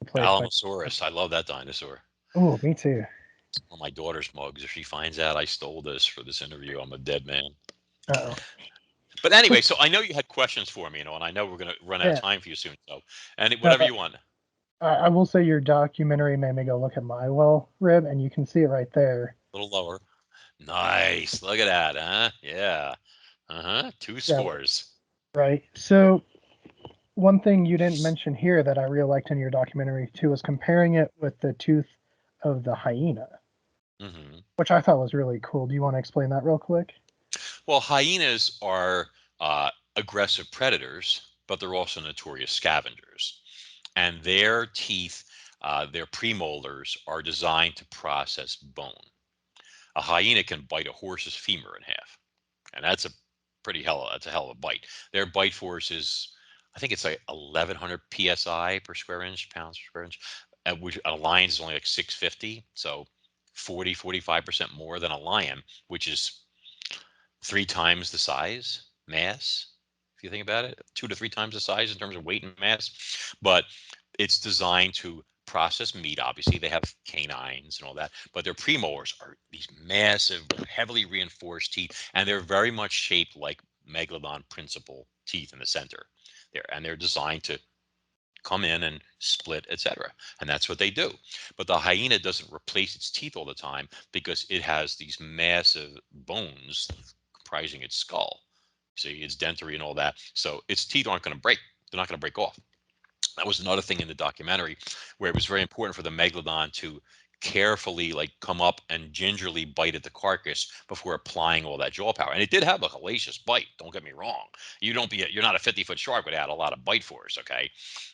replaced by. Alamosaurus. I love that dinosaur. Oh, me too. On my daughter's mugs. If she finds out I stole this for this interview, I'm a dead man. Oh, But anyway, so I know you had questions for me, and I know we're going to run out of yeah. time for you soon. So, and No, whatever you want. I will say your documentary made me go look at my well rib, and you can see it right there. A little lower. Nice. Look at that, huh? Yeah. Uh-huh. Two Yeah, scores. right. So one thing you didn't mention here that I really liked in your documentary too was comparing it with the tooth of the hyena, Hmm. which I thought was really cool. Do you want to explain that real quick? Well, hyenas are aggressive predators, but they're also notorious scavengers. And their teeth, their premolars, are designed to process bone. A hyena can bite a horse's femur in half, and that's a hell of a bite. Their bite force is, I think it's like 1100 psi per square inch, pounds per square inch, which a lion's is only like 650, so 45% more than a lion, which is 3 times the size mass. If you think about it, 2 to 3 times the size in terms of weight and mass, but it's designed to process meat. Obviously, they have canines and all that, but their premolars are these massive, heavily reinforced teeth, and they're very much shaped like megalodon principal teeth in the center. They're designed to come in and split, etc. And that's what they do. But the hyena doesn't replace its teeth all the time because it has these massive bones comprising its skull. See, its dentary and all that. So its teeth aren't going to break. They're not going to break off. That was another thing in the documentary where it was very important for the megalodon to carefully like come up and gingerly bite at the carcass before applying all that jaw power. And it did have a hellacious bite, don't get me wrong. You're not a 50-foot shark without a lot of bite force, okay?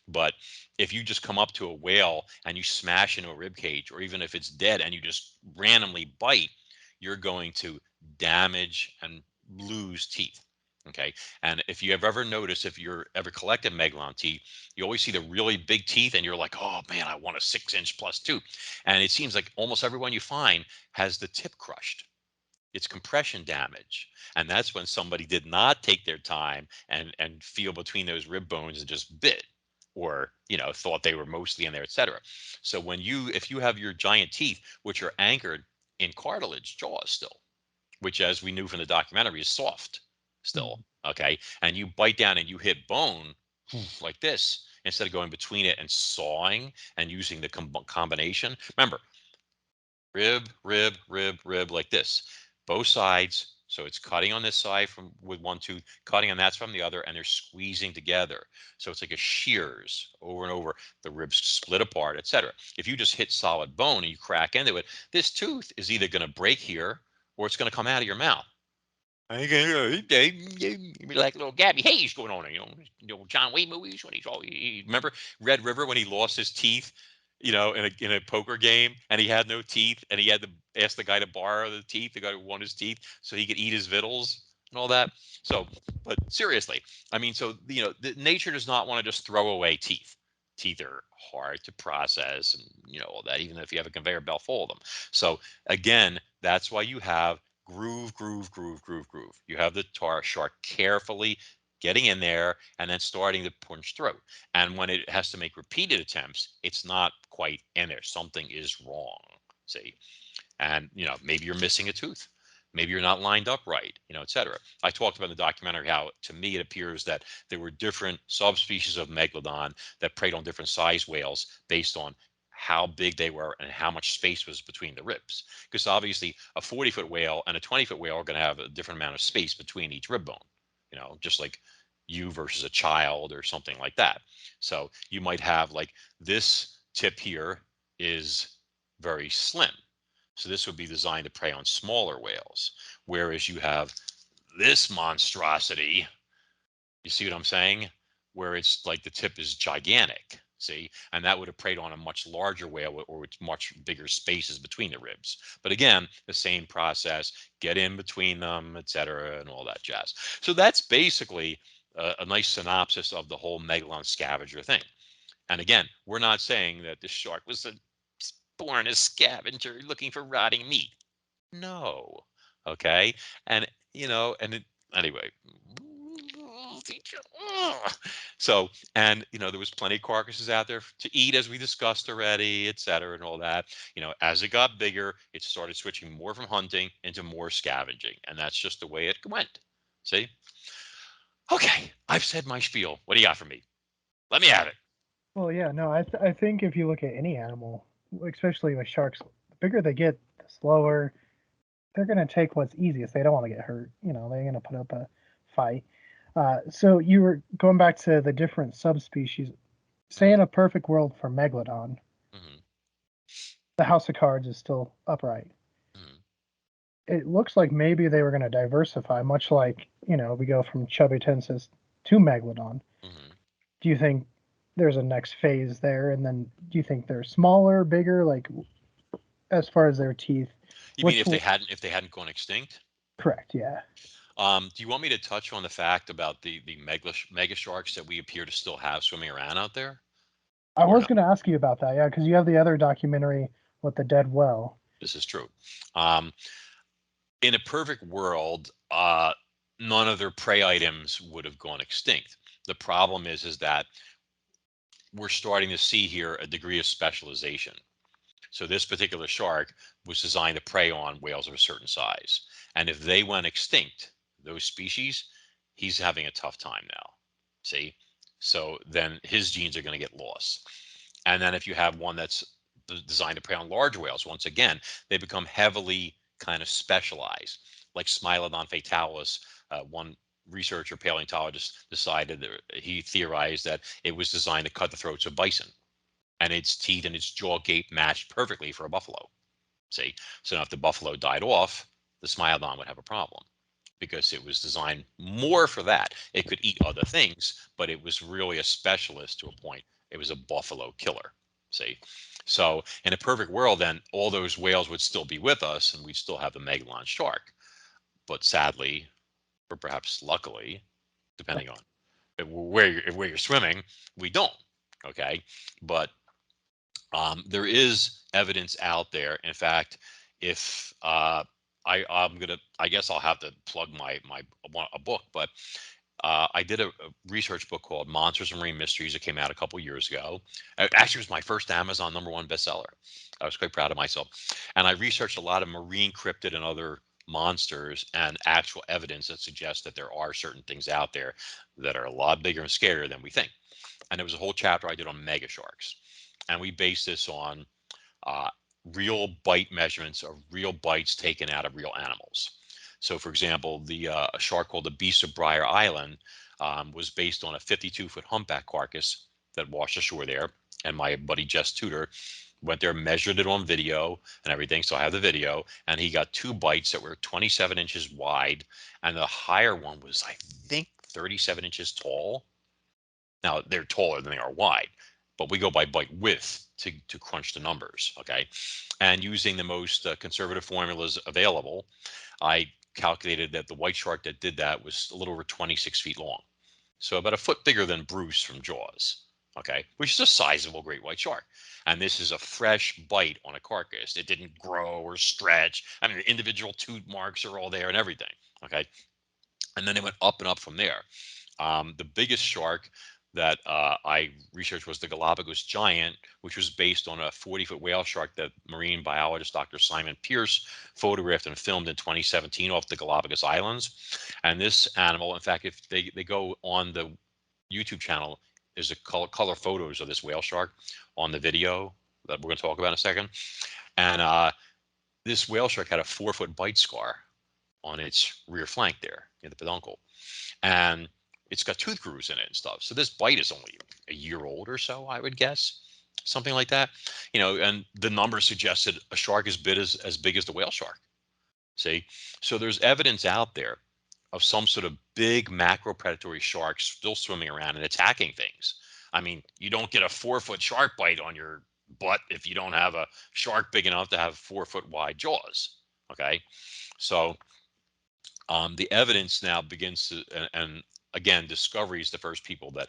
But if you just come up to a whale and you smash into a rib cage, or even if it's dead and you just randomly bite, you're going to damage and lose teeth. Okay. And if you have ever noticed, if you're ever collected megalodon teeth, you always see the really big teeth and you're like, oh man, I want a 6 inch plus tooth. And it seems like almost everyone you find has the tip crushed. It's compression damage. And that's when somebody did not take their time and feel between those rib bones and just bit, or thought they were mostly in there, etc. So if you have your giant teeth, which are anchored in cartilage jaws still, which, as we knew from the documentary, is soft still, Mm. okay, and you bite down and you hit bone like this, instead of going between it and sawing and using the combination. Remember, rib, rib, rib, rib, like this, both sides. So it's cutting on this side with one tooth, cutting on that from the other, and they're squeezing together. So it's like a shears over and over. The ribs split apart, etc. If you just hit solid bone and you crack into it, this tooth is either going to break here or it's going to come out of your mouth. Like little Gabby Hayes going on, John Wayne movies when he's all. Remember Red River when he lost his teeth, in a poker game, and he had no teeth, and he had to ask the guy to borrow the teeth, the guy who won his teeth, so he could eat his victuals and all that. So, but seriously, I mean, so nature does not want to just throw away teeth. Teeth are hard to process, and all that, even if you have a conveyor belt full of them. So again, that's why you have groove, groove, groove, groove, groove. You have the shark carefully getting in there and then starting to punch through. And when it has to make repeated attempts, it's not quite in there. Something is wrong. See, and maybe you're missing a tooth. Maybe you're not lined up right, et cetera. I talked about in the documentary how, to me, it appears that there were different subspecies of megalodon that preyed on different size whales based on how big they were and how much space was between the ribs. Because obviously, a 40-foot whale and a 20-foot whale are going to have a different amount of space between each rib bone, just like you versus a child or something like that. So you might have like this tip here is very slim. So this would be designed to prey on smaller whales, whereas you have this monstrosity. You see what I'm saying? Where it's like the tip is gigantic. See, and that would have preyed on a much larger whale or with much bigger spaces between the ribs. But again, the same process: get in between them, etc., and all that jazz. So that's basically a nice synopsis of the whole Megalodon scavenger thing. And again, we're not saying that the shark was born a scavenger looking for rotting meat. No. Okay. And, anyway. So, and, there was plenty of carcasses out there to eat, as we discussed already, et cetera, and all that. As it got bigger, it started switching more from hunting into more scavenging. And that's just the way it went. See? Okay. I've said my spiel. What do you got for me? Let me have it. Well, yeah, no, I think if you look at any animal, especially with sharks, the bigger they get, the slower they're going to take what's easiest. They don't want to get hurt. They're going to put up a fight. So you were going back to the different subspecies. Say in a perfect world for Megalodon, Mm-hmm. the House of Cards is still upright. Mm-hmm. It looks like maybe they were going to diversify, much like we go from Chubbutensis to Megalodon. Mm-hmm. Do you think there's a next phase there, and then do you think they're smaller, bigger, like as far as their teeth? You mean Which if they hadn't gone extinct? correct? Yeah. Do you want me to touch on the fact about the mega sharks that we appear to still have swimming around out there, I or was no? going to ask you about that, yeah, because you have the other documentary with the dead well. This is true. Um, in a perfect world, none of their prey items would have gone extinct. The problem is that we're starting to see here a degree of specialization. So this particular shark was designed to prey on whales of a certain size. And if they went extinct, those species, he's having a tough time now. See? So then his genes are going to get lost. And then if you have one that's designed to prey on large whales, once again, they become heavily kind of specialized, like Smilodon fatalis. One researcher, paleontologist, decided that he theorized that it was designed to cut the throats of bison, and its teeth and its jaw gape matched perfectly for a buffalo. See, so now if the buffalo died off, the Smilodon would have a problem because it was designed more for that. It could eat other things, but it was really a specialist to a point. It was a buffalo killer. See, so in a perfect world, then all those whales would still be with us, and we'd still have the Megalodon shark. But sadly, or perhaps luckily, depending on where you're swimming, we don't. Okay, but there is evidence out there. In fact, if I guess I'll have to plug a book, but I did a research book called Monsters and Marine Mysteries. It came out a couple years ago. Actually, it was my first Amazon #1 bestseller. I was quite proud of myself. And I researched a lot of marine cryptid and other monsters and actual evidence that suggests that there are certain things out there that are a lot bigger and scarier than we think. And there was a whole chapter I did on mega sharks. And we based this on uh, real bite measurements of real bites taken out of real animals. So, for example, a shark called the Beast of Briar Island was based on a 52-foot humpback carcass that washed ashore there. And my buddy Jess Tudor went there, measured it on video and everything. So I have the video, and he got two bites that were 27 inches wide, and the higher one was, I think, 37 inches tall. Now they're taller than they are wide, but we go by bite width to crunch the numbers. Okay, and using the most conservative formulas available, I calculated that the white shark that did that was a little over 26 feet long, so about a foot bigger than Bruce from Jaws. Okay, which is a sizable great white shark. And this is a fresh bite on a carcass. It didn't grow or stretch. I mean, the individual tooth marks are all there and everything. Okay, and then it went up and up from there. The biggest shark that I researched was the Galapagos giant, which was based on a 40-foot whale shark that marine biologist Dr. Simon Pierce photographed and filmed in 2017 off the Galapagos Islands. And this animal, in fact, if they go on the YouTube channel, there's a color photos of this whale shark on the video that we're going to talk about in a second. And this whale shark had a 4-foot bite scar on its rear flank there in the peduncle. And it's got tooth grooves in it and stuff. So this bite is only a year old or so, I would guess, something like that. And the numbers suggested a shark is as big as the whale shark. See, so there's evidence out there of some sort of big macro predatory sharks still swimming around and attacking things. I mean, you don't get a 4-foot shark bite on your butt if you don't have a shark big enough to have 4-foot wide jaws. Okay, so the evidence now begins to, and again, Discovery is the first people that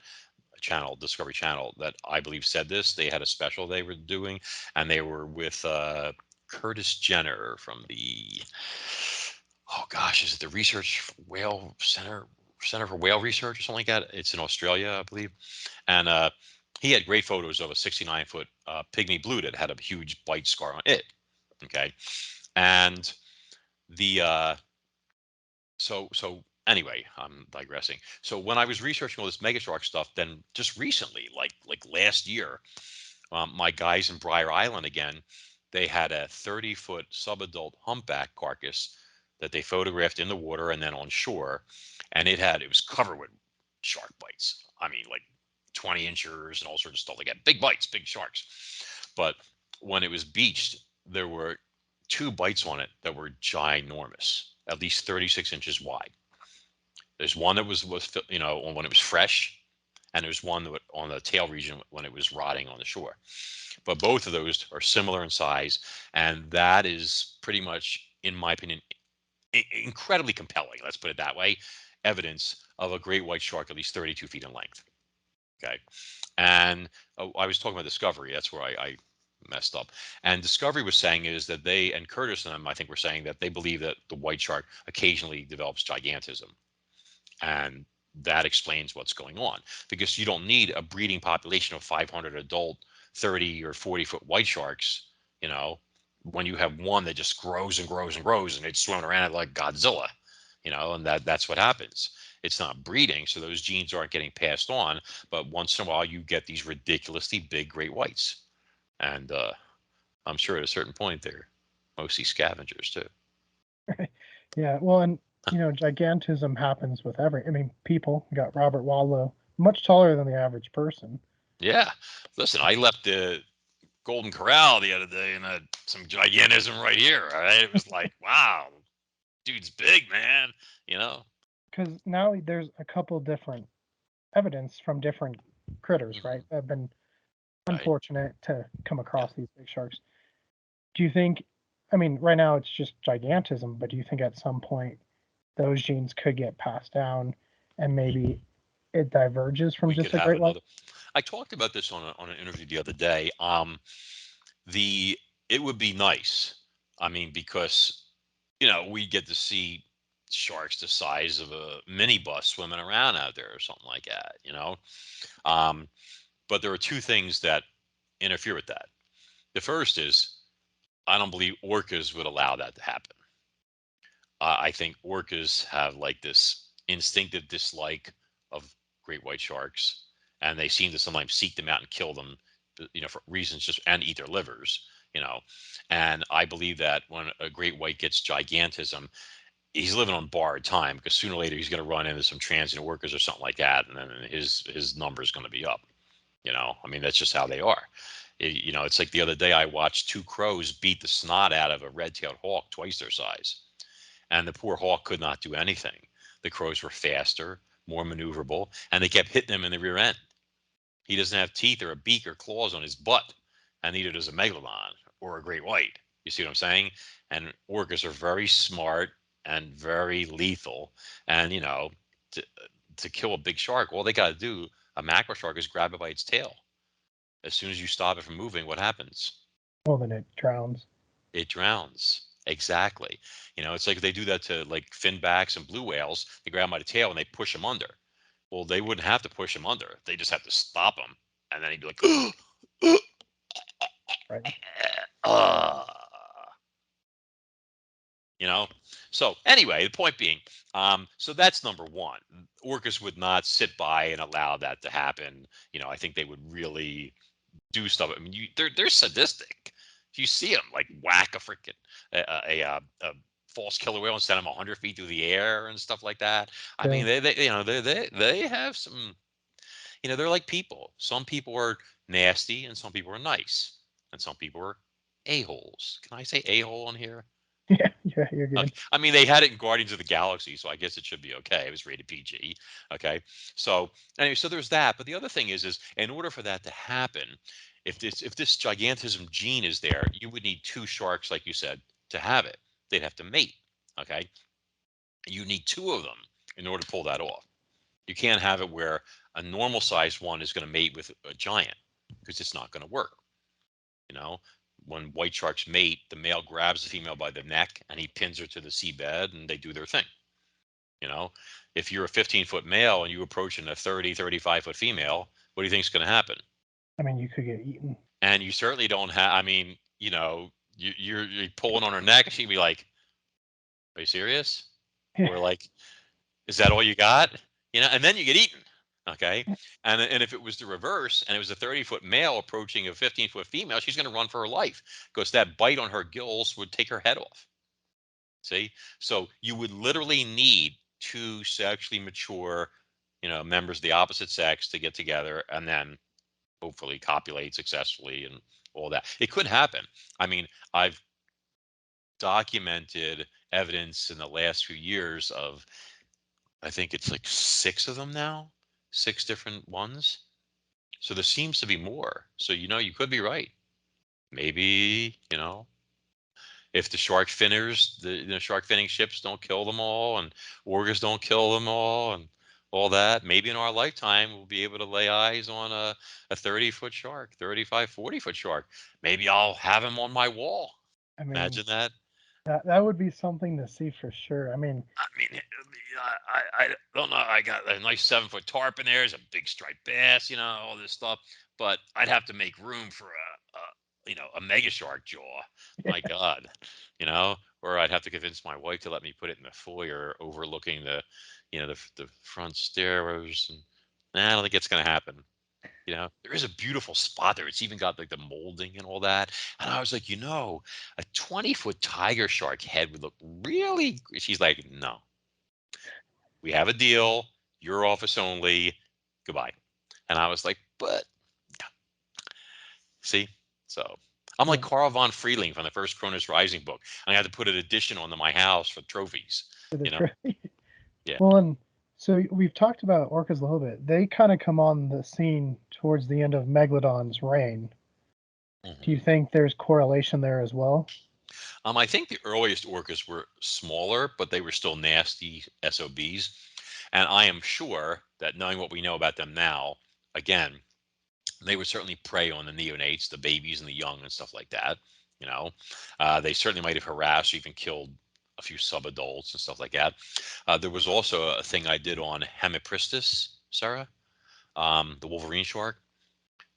Discovery Channel, that I believe said this. They had a special they were doing, and they were with Curtis Jenner from oh gosh, is it the Research Whale Center for Whale Research or something like that? It's in Australia, I believe. And he had great photos of a 69-foot pygmy blue that had a huge bite scar on it. Okay, and the so anyway, I'm digressing. So when I was researching all this megashark stuff, then just recently, like last year, my guys in Briar Island again, they had a 30-foot subadult humpback carcass that they photographed in the water and then on shore, and it was covered with shark bites. I mean, like 20 inchers and all sorts of stuff. They got big bites, big sharks. But when it was beached, there were two bites on it that were ginormous, at least 36 inches wide. There's one that was when it was fresh, and there's one that on the tail region when it was rotting on the shore. But both of those are similar in size, and that is pretty much, in my opinion, incredibly compelling. Let's put it that way. Evidence of a great white shark at least 32 feet in length. Okay, and I was talking about Discovery. That's where I messed up. And Discovery was saying is that and Curtis and them, I think, were saying that they believe that the white shark occasionally develops gigantism. And that explains what's going on, because you don't need a breeding population of 500 adult 30 or 40-foot white sharks, when you have one that just grows and grows and grows and it's swimming around like Godzilla, and that's what happens. It's not breeding, so those genes aren't getting passed on. But once in a while, you get these ridiculously big great whites. And I'm sure at a certain point they're mostly scavengers too. Yeah, well, and gigantism happens with people. You got Robert Wadlow, much taller than the average person. Yeah, listen, I left the Golden Corral the other day and had some gigantism right here. Right, it was like, wow, dude's big, man. Because now there's a couple different evidence from different critters, Mm-hmm. right? That have been Right. unfortunate to come across these big sharks. Do you think? Right now it's just gigantism, but do you think at some point those genes could get passed down, and maybe it diverges from We just could a have great white? I talked about this on an interview the other day. It would be nice. Because we get to see sharks the size of a minibus swimming around out there or something like that. Um, but there are two things that interfere with that. The first is I don't believe orcas would allow that to happen. I think orcas have like this instinctive dislike of great white sharks, and they seem to sometimes seek them out and kill them, for reasons just and eat their livers. You know, and I believe that when a great white gets gigantism, he's living on borrowed time because sooner or later he's going to run into some transient workers or something like that, and then his number is going to be up. I mean that's just how they are. It's like the other day I watched two crows beat the snot out of a red-tailed hawk twice their size, and the poor hawk could not do anything. The crows were faster, more maneuverable, and they kept hitting him in the rear end. He doesn't have teeth or a beak or claws on his butt, and neither does a megalodon or a great white. You see what I'm saying? And orcas are very smart and very lethal. And to to kill a big shark, all they got to do, a macro shark, is grab it by its tail. As soon as you stop it from moving, what happens? Well, then it drowns. It drowns. Exactly. It's like they do that to like finbacks and blue whales. They grab them by the tail and they push them under. Well, they wouldn't have to push him under. They just have to stop him, and then he'd be like, Right. uh, you know. So anyway, the point being, so that's number one. Orcas would not sit by and allow that to happen. I think they would really do stuff. I mean, they're sadistic. You see them like whack a freaking a false killer whale and send them 100 feet through the air and stuff like that. I Yeah. mean, they have some. They're like people. Some people are nasty and some people are nice. And some people are a-holes. Can I say a-hole on here? Yeah. Yeah. You're good. Okay. I mean, they had it in Guardians of the Galaxy, so I guess it should be okay. It was rated PG. Okay. So anyway, so there's that. But the other thing is in order for that to happen, if this gigantism gene is there, you would need two sharks, like you said, to have it. They'd have to mate. Okay. You need two of them in order to pull that off. You can't have it where a normal sized one is going to mate with a giant because it's not going to work. You know, when white sharks mate, the male grabs the female by the neck and he pins her to the seabed and they do their thing. You know, if you're a 15-foot male and you approach a 30, 35-foot female, what do you think is going to happen? I mean, you could get eaten. And you certainly don't have, I mean, you're pulling on her neck and she'd be like, are you serious? Or like, is that all you got? And then you get eaten. Okay. And if it was the reverse and it was a 30-foot male approaching a 15-foot female, she's going to run for her life because that bite on her gills would take her head off. See? So you would literally need two sexually mature, members of the opposite sex to get together and then hopefully copulate successfully and all that. It could happen. I mean, I've documented evidence in the last few years of, I think it's like six of them now, six different ones. So there seems to be more. So, you could be right. Maybe, if the shark finners, the shark finning ships don't kill them all and orcas don't kill them all and all that, maybe in our lifetime we'll be able to lay eyes on a 30-foot shark, 35, 40-foot shark. Maybe I'll have him on my wall. I mean, Imagine that. that would be something to see for sure. I mean, I mean, I don't know. I got a nice 7-foot tarpon in there. There's a big striped bass, all this stuff. But I'd have to make room for a mega shark jaw. My God, or I'd have to convince my wife to let me put it in the foyer overlooking the front stairs. And I don't think it's going to happen. There is a beautiful spot there. It's even got like the molding and all that. And I was like, a 20-foot tiger shark head would look really. She's like, no, we have a deal. You're office only. Goodbye. And I was like, but see, so I'm like yeah, Carl von Freeling from the first Cronus Rising book. I had to put an addition onto my house for trophies. for the You know, trophy. yeah. Well, and so we've talked about orcas a little bit. They kind of come on the scene towards the end of Megalodon's reign. Do you Mhm. think there's correlation there as well? I think the earliest orcas were smaller, but they were still nasty SOBs. And I am sure that knowing what we know about them now, again, they would certainly prey on the neonates, the babies and the young and stuff like that. They certainly might have harassed or even killed a few subadults and stuff like that. There was also a thing I did on Hemipristis, Sarah, the Wolverine shark.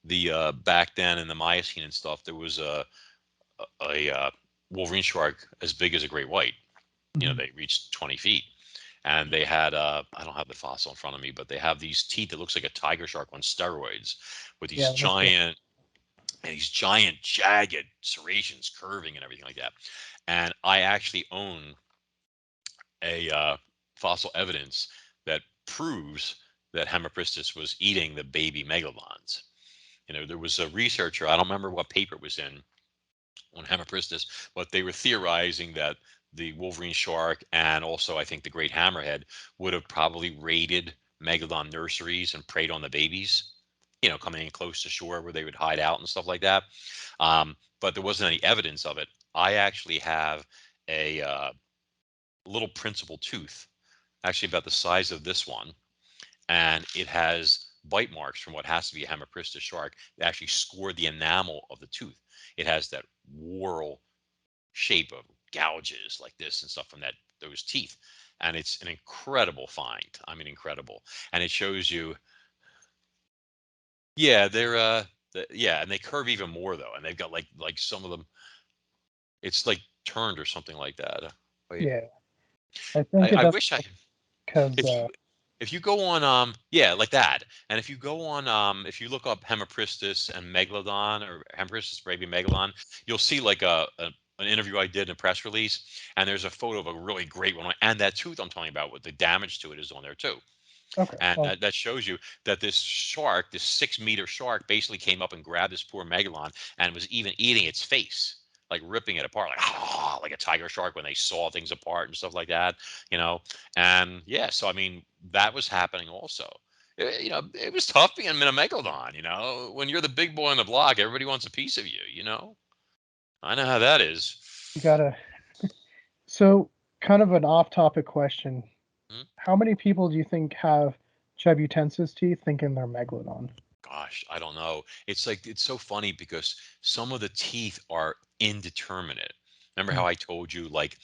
The back then in the Miocene and stuff, there was a Wolverine shark as big as a great white. You know, Mhm. they reached 20 feet, and they had I don't have the fossil in front of me, but they have these teeth that looks like a tiger shark on steroids, with Yeah, these giant jagged serrations curving and everything like that. And I actually own a fossil evidence that proves that Hemipristis was eating the baby megalodons. You know, there was a researcher, I don't remember what paper it was in, on Hemipristis, but they were theorizing that the Wolverine shark and also I think the great hammerhead would have probably raided megalodon nurseries and preyed on the babies, you know, coming in close to shore where they would hide out and stuff like that. But there wasn't any evidence of it. I actually have a little principal tooth, actually about the size of this one, and it has bite marks from what has to be a Hemipristis shark. They actually scored the enamel of the tooth. It has that whorl shape of gouges like this and stuff from those teeth, and it's an incredible find. I mean, incredible. And it shows you, yeah, they're yeah, and they curve even more though, and they've got like some of them, it's like turned or something like that. Wait, yeah. I think it I does wish I because if you go on yeah, like that, and if you go on if you look up Hemipristis and Megalodon, or Hemipristis maybe Megalodon, you'll see like an interview I did in a press release, and there's a photo of a really great one, and that tooth I'm talking about with the damage to it is on there too. okay. And Well, that shows you that this shark, this 6 meter shark, basically came up and grabbed this poor megalon and was even eating its face, like ripping it apart, like like a tiger shark when they saw things apart and stuff like that, you know. And yeah, so I mean that was happening also. You know, it was tough being a megalodon. You know, when you're the big boy on the block, everybody wants a piece of you. You know, I know how that is. you gotta. So, kind of an off-topic question. Hmm? How many people do you think have Chebutensis teeth thinking they're megalodon? Gosh, I don't know. It's like it's so funny because some of the teeth are indeterminate. Remember Mm, how I told you like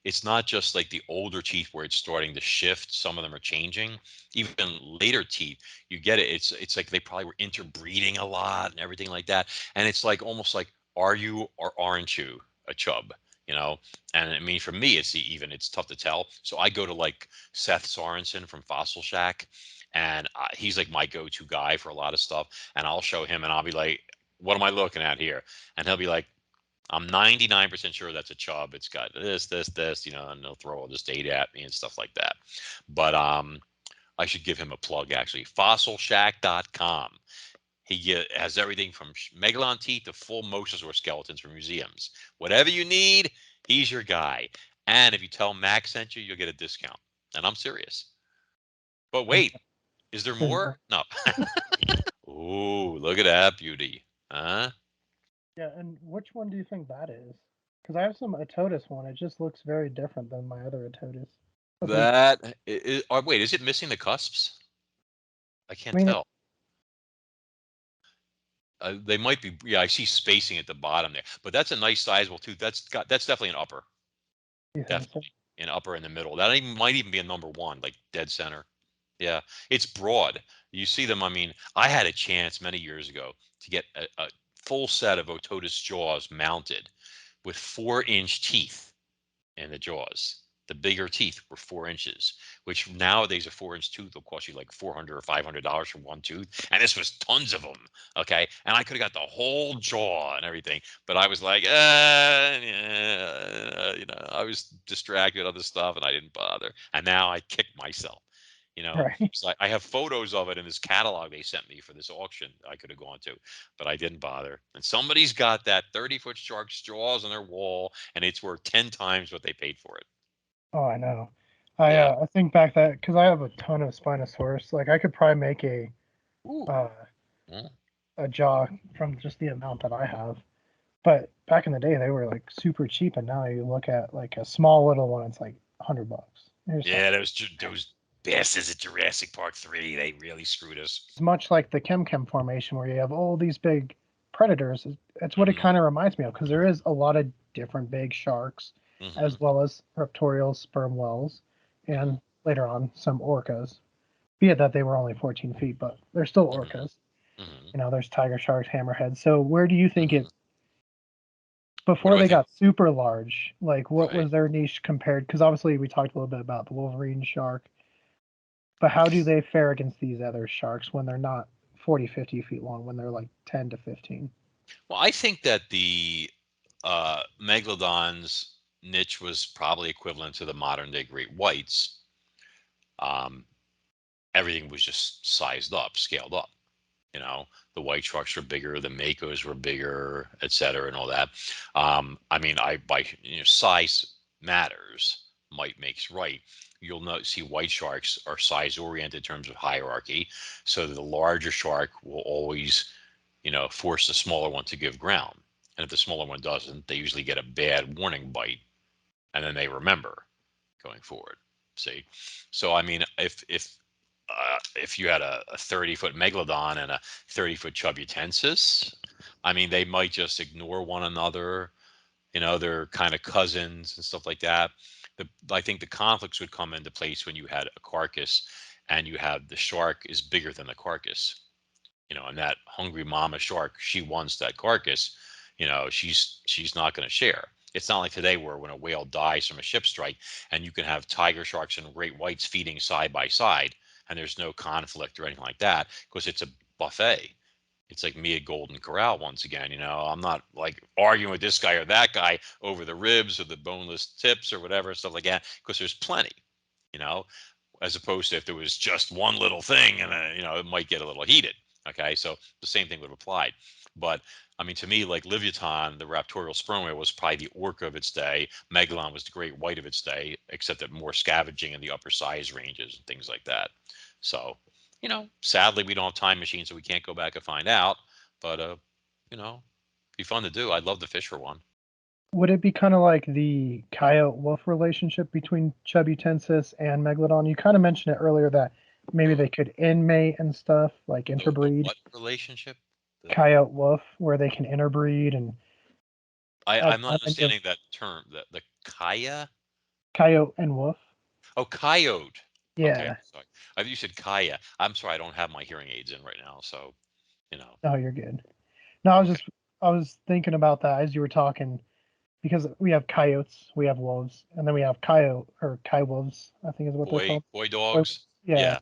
it's not just like the older teeth where it's starting to shift, some of them are changing. Even later teeth, you get it. It's like they probably were interbreeding a lot and everything like that. And it's like almost like are you or aren't you a chub, you know? And I mean for me it's tough to tell. So I go to like Seth Sorensen from Fossil Shack, and he's like my go-to guy for a lot of stuff. And I'll show him, and I'll be like, "What am I looking at here?" And he'll be like, "I'm 99% sure that's a chub. It's got this, you know." And he'll throw all this data at me and stuff like that. But I should give him a plug actually. Fossilshack.com. Has everything from megalon teeth to full mosasaur skeletons for museums. Whatever you need, he's your guy. And if you tell Max sent you, you'll get a discount. And I'm serious. But There's, wait, is there there's more. more? No. Ooh, look at that beauty. Huh? Yeah, and which one do you think that is? Because I have some Atotis one. It just looks very different than my other Atotis. But they, That is, wait, is it missing the cusps? I I can't mean, tell. They might be. Yeah, I see spacing at the bottom there, but that's a nice sizable tooth. That's definitely an upper, you think so? definitely an upper in the middle. That even, might even be a number one, like dead center. Yeah, it's broad. You see them. I mean, I had a chance many years ago to get a full set of Ototus jaws mounted with 4-inch teeth in the jaws. The bigger teeth were 4 inches, which nowadays a 4-inch tooth will cost you like $400 or $500 for one tooth. And this was tons of them. Okay. And I could have got the whole jaw and everything. But I was like, yeah, you know, I was distracted with other stuff and I didn't bother. And now I kick myself. You know, Right. so I have photos of it in this catalog they sent me for this auction I could have gone to, but I didn't bother. And somebody's got that 30-foot shark's jaws on their wall, and it's worth 10 times what they paid for it. Oh, I know. Yeah. I think back that because I have a ton of Spinosaurus. Like I could probably make Ooh. uh, Mm. a jaw from just the amount that I have. But back in the day, they were like super cheap, and now you look at like a small little one, it's like $100. You're just like, Yeah, those bastards at Jurassic Park 3, they really screwed us. it's much like the Kem formation where you have all these big predators. It's what it Hmm. kind of reminds me of because there is a lot of different big sharks, Mm-hmm. as well as raptorial sperm whales, Mm-hmm. and later on some orcas. Be it that they were only 14 feet, but they're still Mm-hmm. orcas. Mm-hmm. There's tiger sharks, hammerheads. So where do you think Mm-hmm. it What before do I they think? got super large? Like, what Right. was their niche compared? Because obviously we talked a little bit about the Wolverine shark, but how do they fare against these other sharks when they're not 40, 50 feet long, when they're like 10 to 15? Well, I think that the megalodon's niche was probably equivalent to the modern day great whites. Um, Everything was just sized up, scaled up. You know, the white sharks were bigger, the makos were bigger, et cetera, and all that. I mean, I by size matters. Might makes right. You'll see white sharks are size oriented in terms of hierarchy. So the larger shark will always, force the smaller one to give ground. And if the smaller one doesn't, they usually get a bad warning bite, and then they remember going forward. See, so I mean, if you had a 30-foot megalodon and a 30-foot chubutensis, I mean, they might just ignore one another. They're kind of cousins and stuff like that. I think the conflicts would come into place when you had a carcass and you have the shark is bigger than the carcass. And that hungry mama shark, she wants that carcass. She's not going to share. It's not like today where when a whale dies from a ship strike and you can have tiger sharks and great whites feeding side by side and there's no conflict or anything like that because it's a buffet. It's like me at Golden Corral once again. I'm not like arguing with this guy or that guy over the ribs or the boneless tips or whatever, stuff like that, because there's plenty, you know, as opposed to if there was just one little thing and it might get a little heated. Okay, so the same thing would have applied. But I mean, to me, like Leviathan, the raptorial sperm whale was probably the orca of its day. Megalon was the great white of its day, except that more scavenging in the upper size ranges and things like that. So, sadly, we don't have time machines, so we can't go back and find out. But be fun to do. I'd love to fish for one. Would it be kind of like the coyote wolf relationship between chubutensis and megalodon? You kind of mentioned it earlier that maybe The, they could inmate and stuff, like the interbreed. what relationship? The Coyote wolf, where they can interbreed, and I'm not and then you have understanding that term. The kaya. coyote and wolf. Oh, coyote. Okay, I'm Yeah. sorry. I you said kaya. I'm sorry. I don't have my hearing aids in right now, so you know. Oh, you're good. No, Okay. I was thinking about that as you were talking because we have coyotes, we have wolves, and then we have coyote or wolves, I think is what they're called. Boy Boy- dogs. Yeah, Yeah.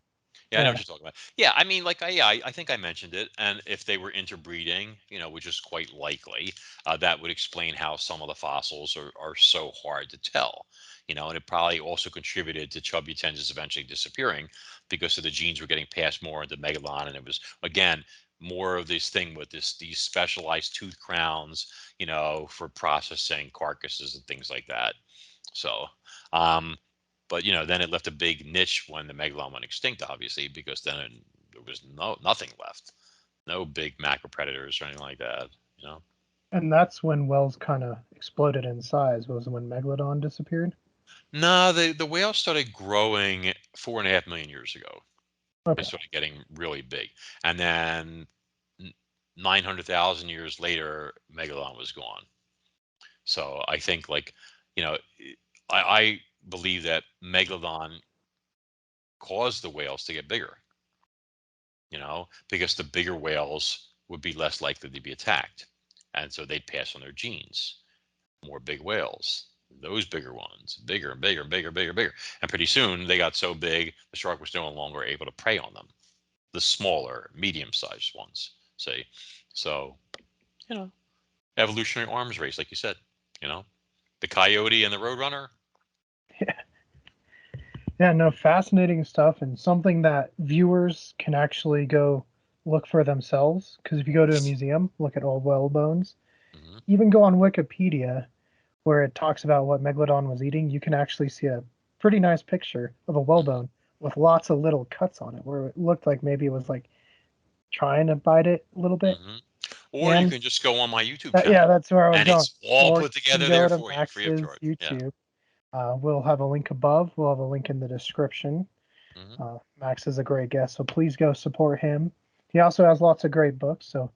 Yeah, I know what yeah. you're talking about. Yeah, I mean, like, yeah, I think I mentioned it, and if they were interbreeding, which is quite likely, that would explain how some of the fossils are so hard to tell, and it probably also contributed to chubby tendons eventually disappearing because of the genes were getting passed more into megalon, and it was again more of this thing with these specialized tooth crowns, for processing carcasses and things like that. So, um, but then it left a big niche when the megalon went extinct, obviously, because then there was nothing left, no big macro predators or anything like that. You know, And that's when whales kind of exploded in size. Was when megalodon disappeared. no, the whales started growing 4.5 million years ago. They Okay. started getting really big, and then 900,000 years later, megalon was gone. So I think like, you know, I believe that megalodon caused the whales to get bigger. Because the bigger whales would be less likely to be attacked. And so they'd pass on their genes. More big whales, those bigger ones, bigger and bigger, bigger, bigger, bigger. And pretty soon they got so big, the shark was no longer able to prey on them. The smaller, medium sized ones, say. So, you know, evolutionary arms race, like you said, you know, the coyote and the roadrunner. Yeah, no, fascinating stuff and something that viewers can actually go look for themselves. Because if you go to a museum, look at old whale bones, Hmm. even go on Wikipedia where it talks about what Megalodon was eating, you can actually see a pretty nice picture of a Hmm. whalebone with lots of little cuts on it where it looked like maybe it was like trying to bite it a little bit. Hmm. Or you And can just go on my YouTube yeah, channel that's where I was and going. it's all Or put you can together go there to for you, free of Max's charge. Yeah. YouTube. We'll have a link above. We'll have a link in the description. Hmm. Max is a great guest, so please go support him. He also has lots of great books, so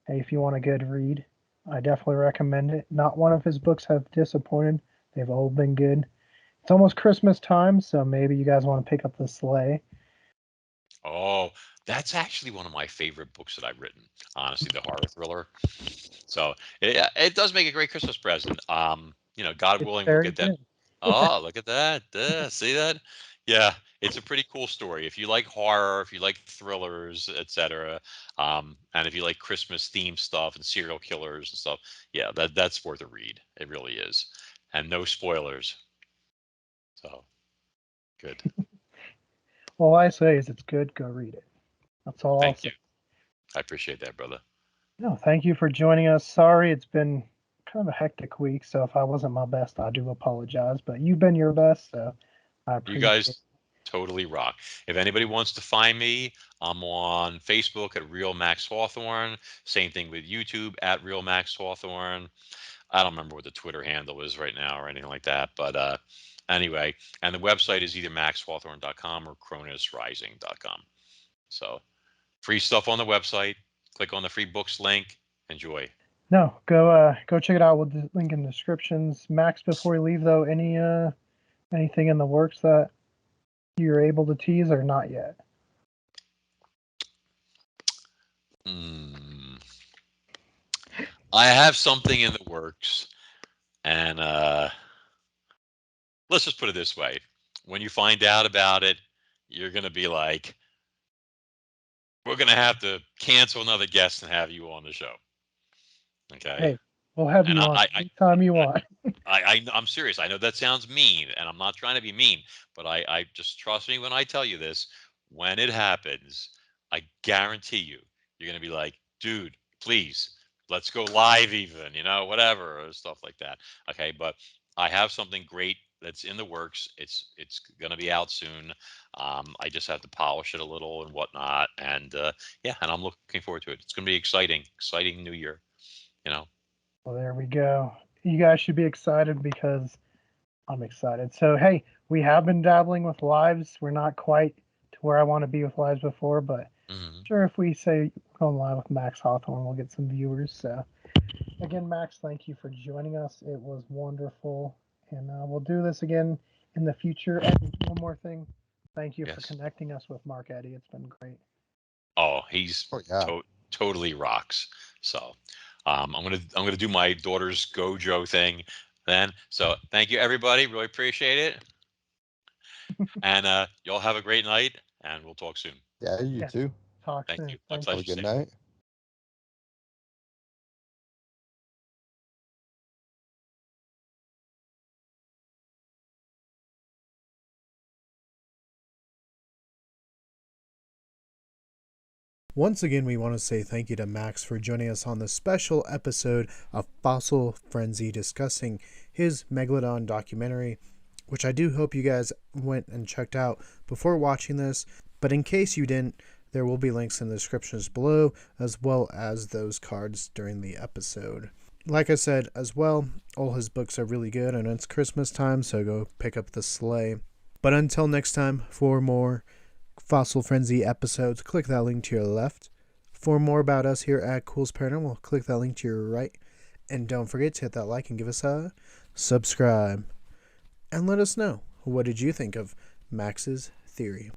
hey, if you want a good read, I definitely recommend it. Not one of his books have disappointed. They've all been good. It's almost Christmas time, so maybe you guys want to pick up the sleigh. Oh, that's actually one of my favorite books that I've written. Honestly, the horror thriller. So it does make a great Christmas present. God It's willing, we'll very get that. good. Oh, look at that. See that? Yeah, it's a pretty cool story. If you like horror, if you like thrillers, etc., and if you like Christmas themed stuff and serial killers and stuff, yeah, that's worth a read. It really is, and no spoilers. So good. All I say is it's good. Go read it. That's all I'll Thank say. you. I appreciate that, brother. No, thank you for joining us. Sorry, it's been kind of a hectic week, so if I wasn't my best, I do apologize. But you've been your best, so I You appreciate it. guys totally rock. If anybody wants to find me, I'm on Facebook at Real Max Hawthorne. Same thing with YouTube at Real Max Hawthorne. I don't remember what the Twitter handle is right now or anything like that. But anyway, and the website is either maxhawthorne.com or cronusrising.com. So free stuff on the website. Click on the free books link. Enjoy. No, go check it out with the link in the descriptions. Max, before we leave though, anything in the works that you're able to tease or not yet? Mm, I have something in the works, and let's just put it this way. When you find out about it, you're going to be like, we're going to have to cancel another guest and have you on the show. Okay. Hey, we'll have And you on anytime you want. I'm serious. I know that sounds mean, and I'm not trying to be mean, but I just trust me when I tell you this. When it happens, I guarantee you're going to be like, dude, please, let's go live, even, whatever, or stuff like that. Okay. But I have something great that's in the works. It's going to be out soon. I just have to polish it a little and whatnot. And yeah, and I'm looking forward to it. It's going to be exciting new year, you know. Well, there we go. You guys should be excited because I'm excited. So, hey, we have been dabbling with lives. We're not quite to where I want to be with lives before, but Hmm. sure, if we say we're going live with Max Hawthorne, we'll get some viewers. So, again, Max, thank you for joining us. It was wonderful. And we'll do this again in the future. And one more thing, thank you for Yes. connecting us with Mark Eddy. It's been great. Oh, he's Oh yeah. totally rocks. So, I'm gonna do my daughter's Gojo thing then. So, thank you everybody. Really appreciate it. And y'all have a great night, and we'll talk soon. Yeah, you Yeah, too. talk Thank soon. you. My Thank Have you. a pleasure, good Steve. night. Once again, we want to say thank you to Max for joining us on this special episode of Fossil Frenzy discussing his Megalodon documentary, which I do hope you guys went and checked out before watching this. But in case you didn't, there will be links in the descriptions below, as well as those cards during the episode. Like I said as well, all his books are really good, and it's Christmas time, so go pick up the sleigh. But until next time, for more Fossil Frenzy episodes, click that link to your left. For more about us here at Culz Paranormal, click that link to your right. And don't forget to hit that like and give us a subscribe. And let us know, what did you think of Max's theory?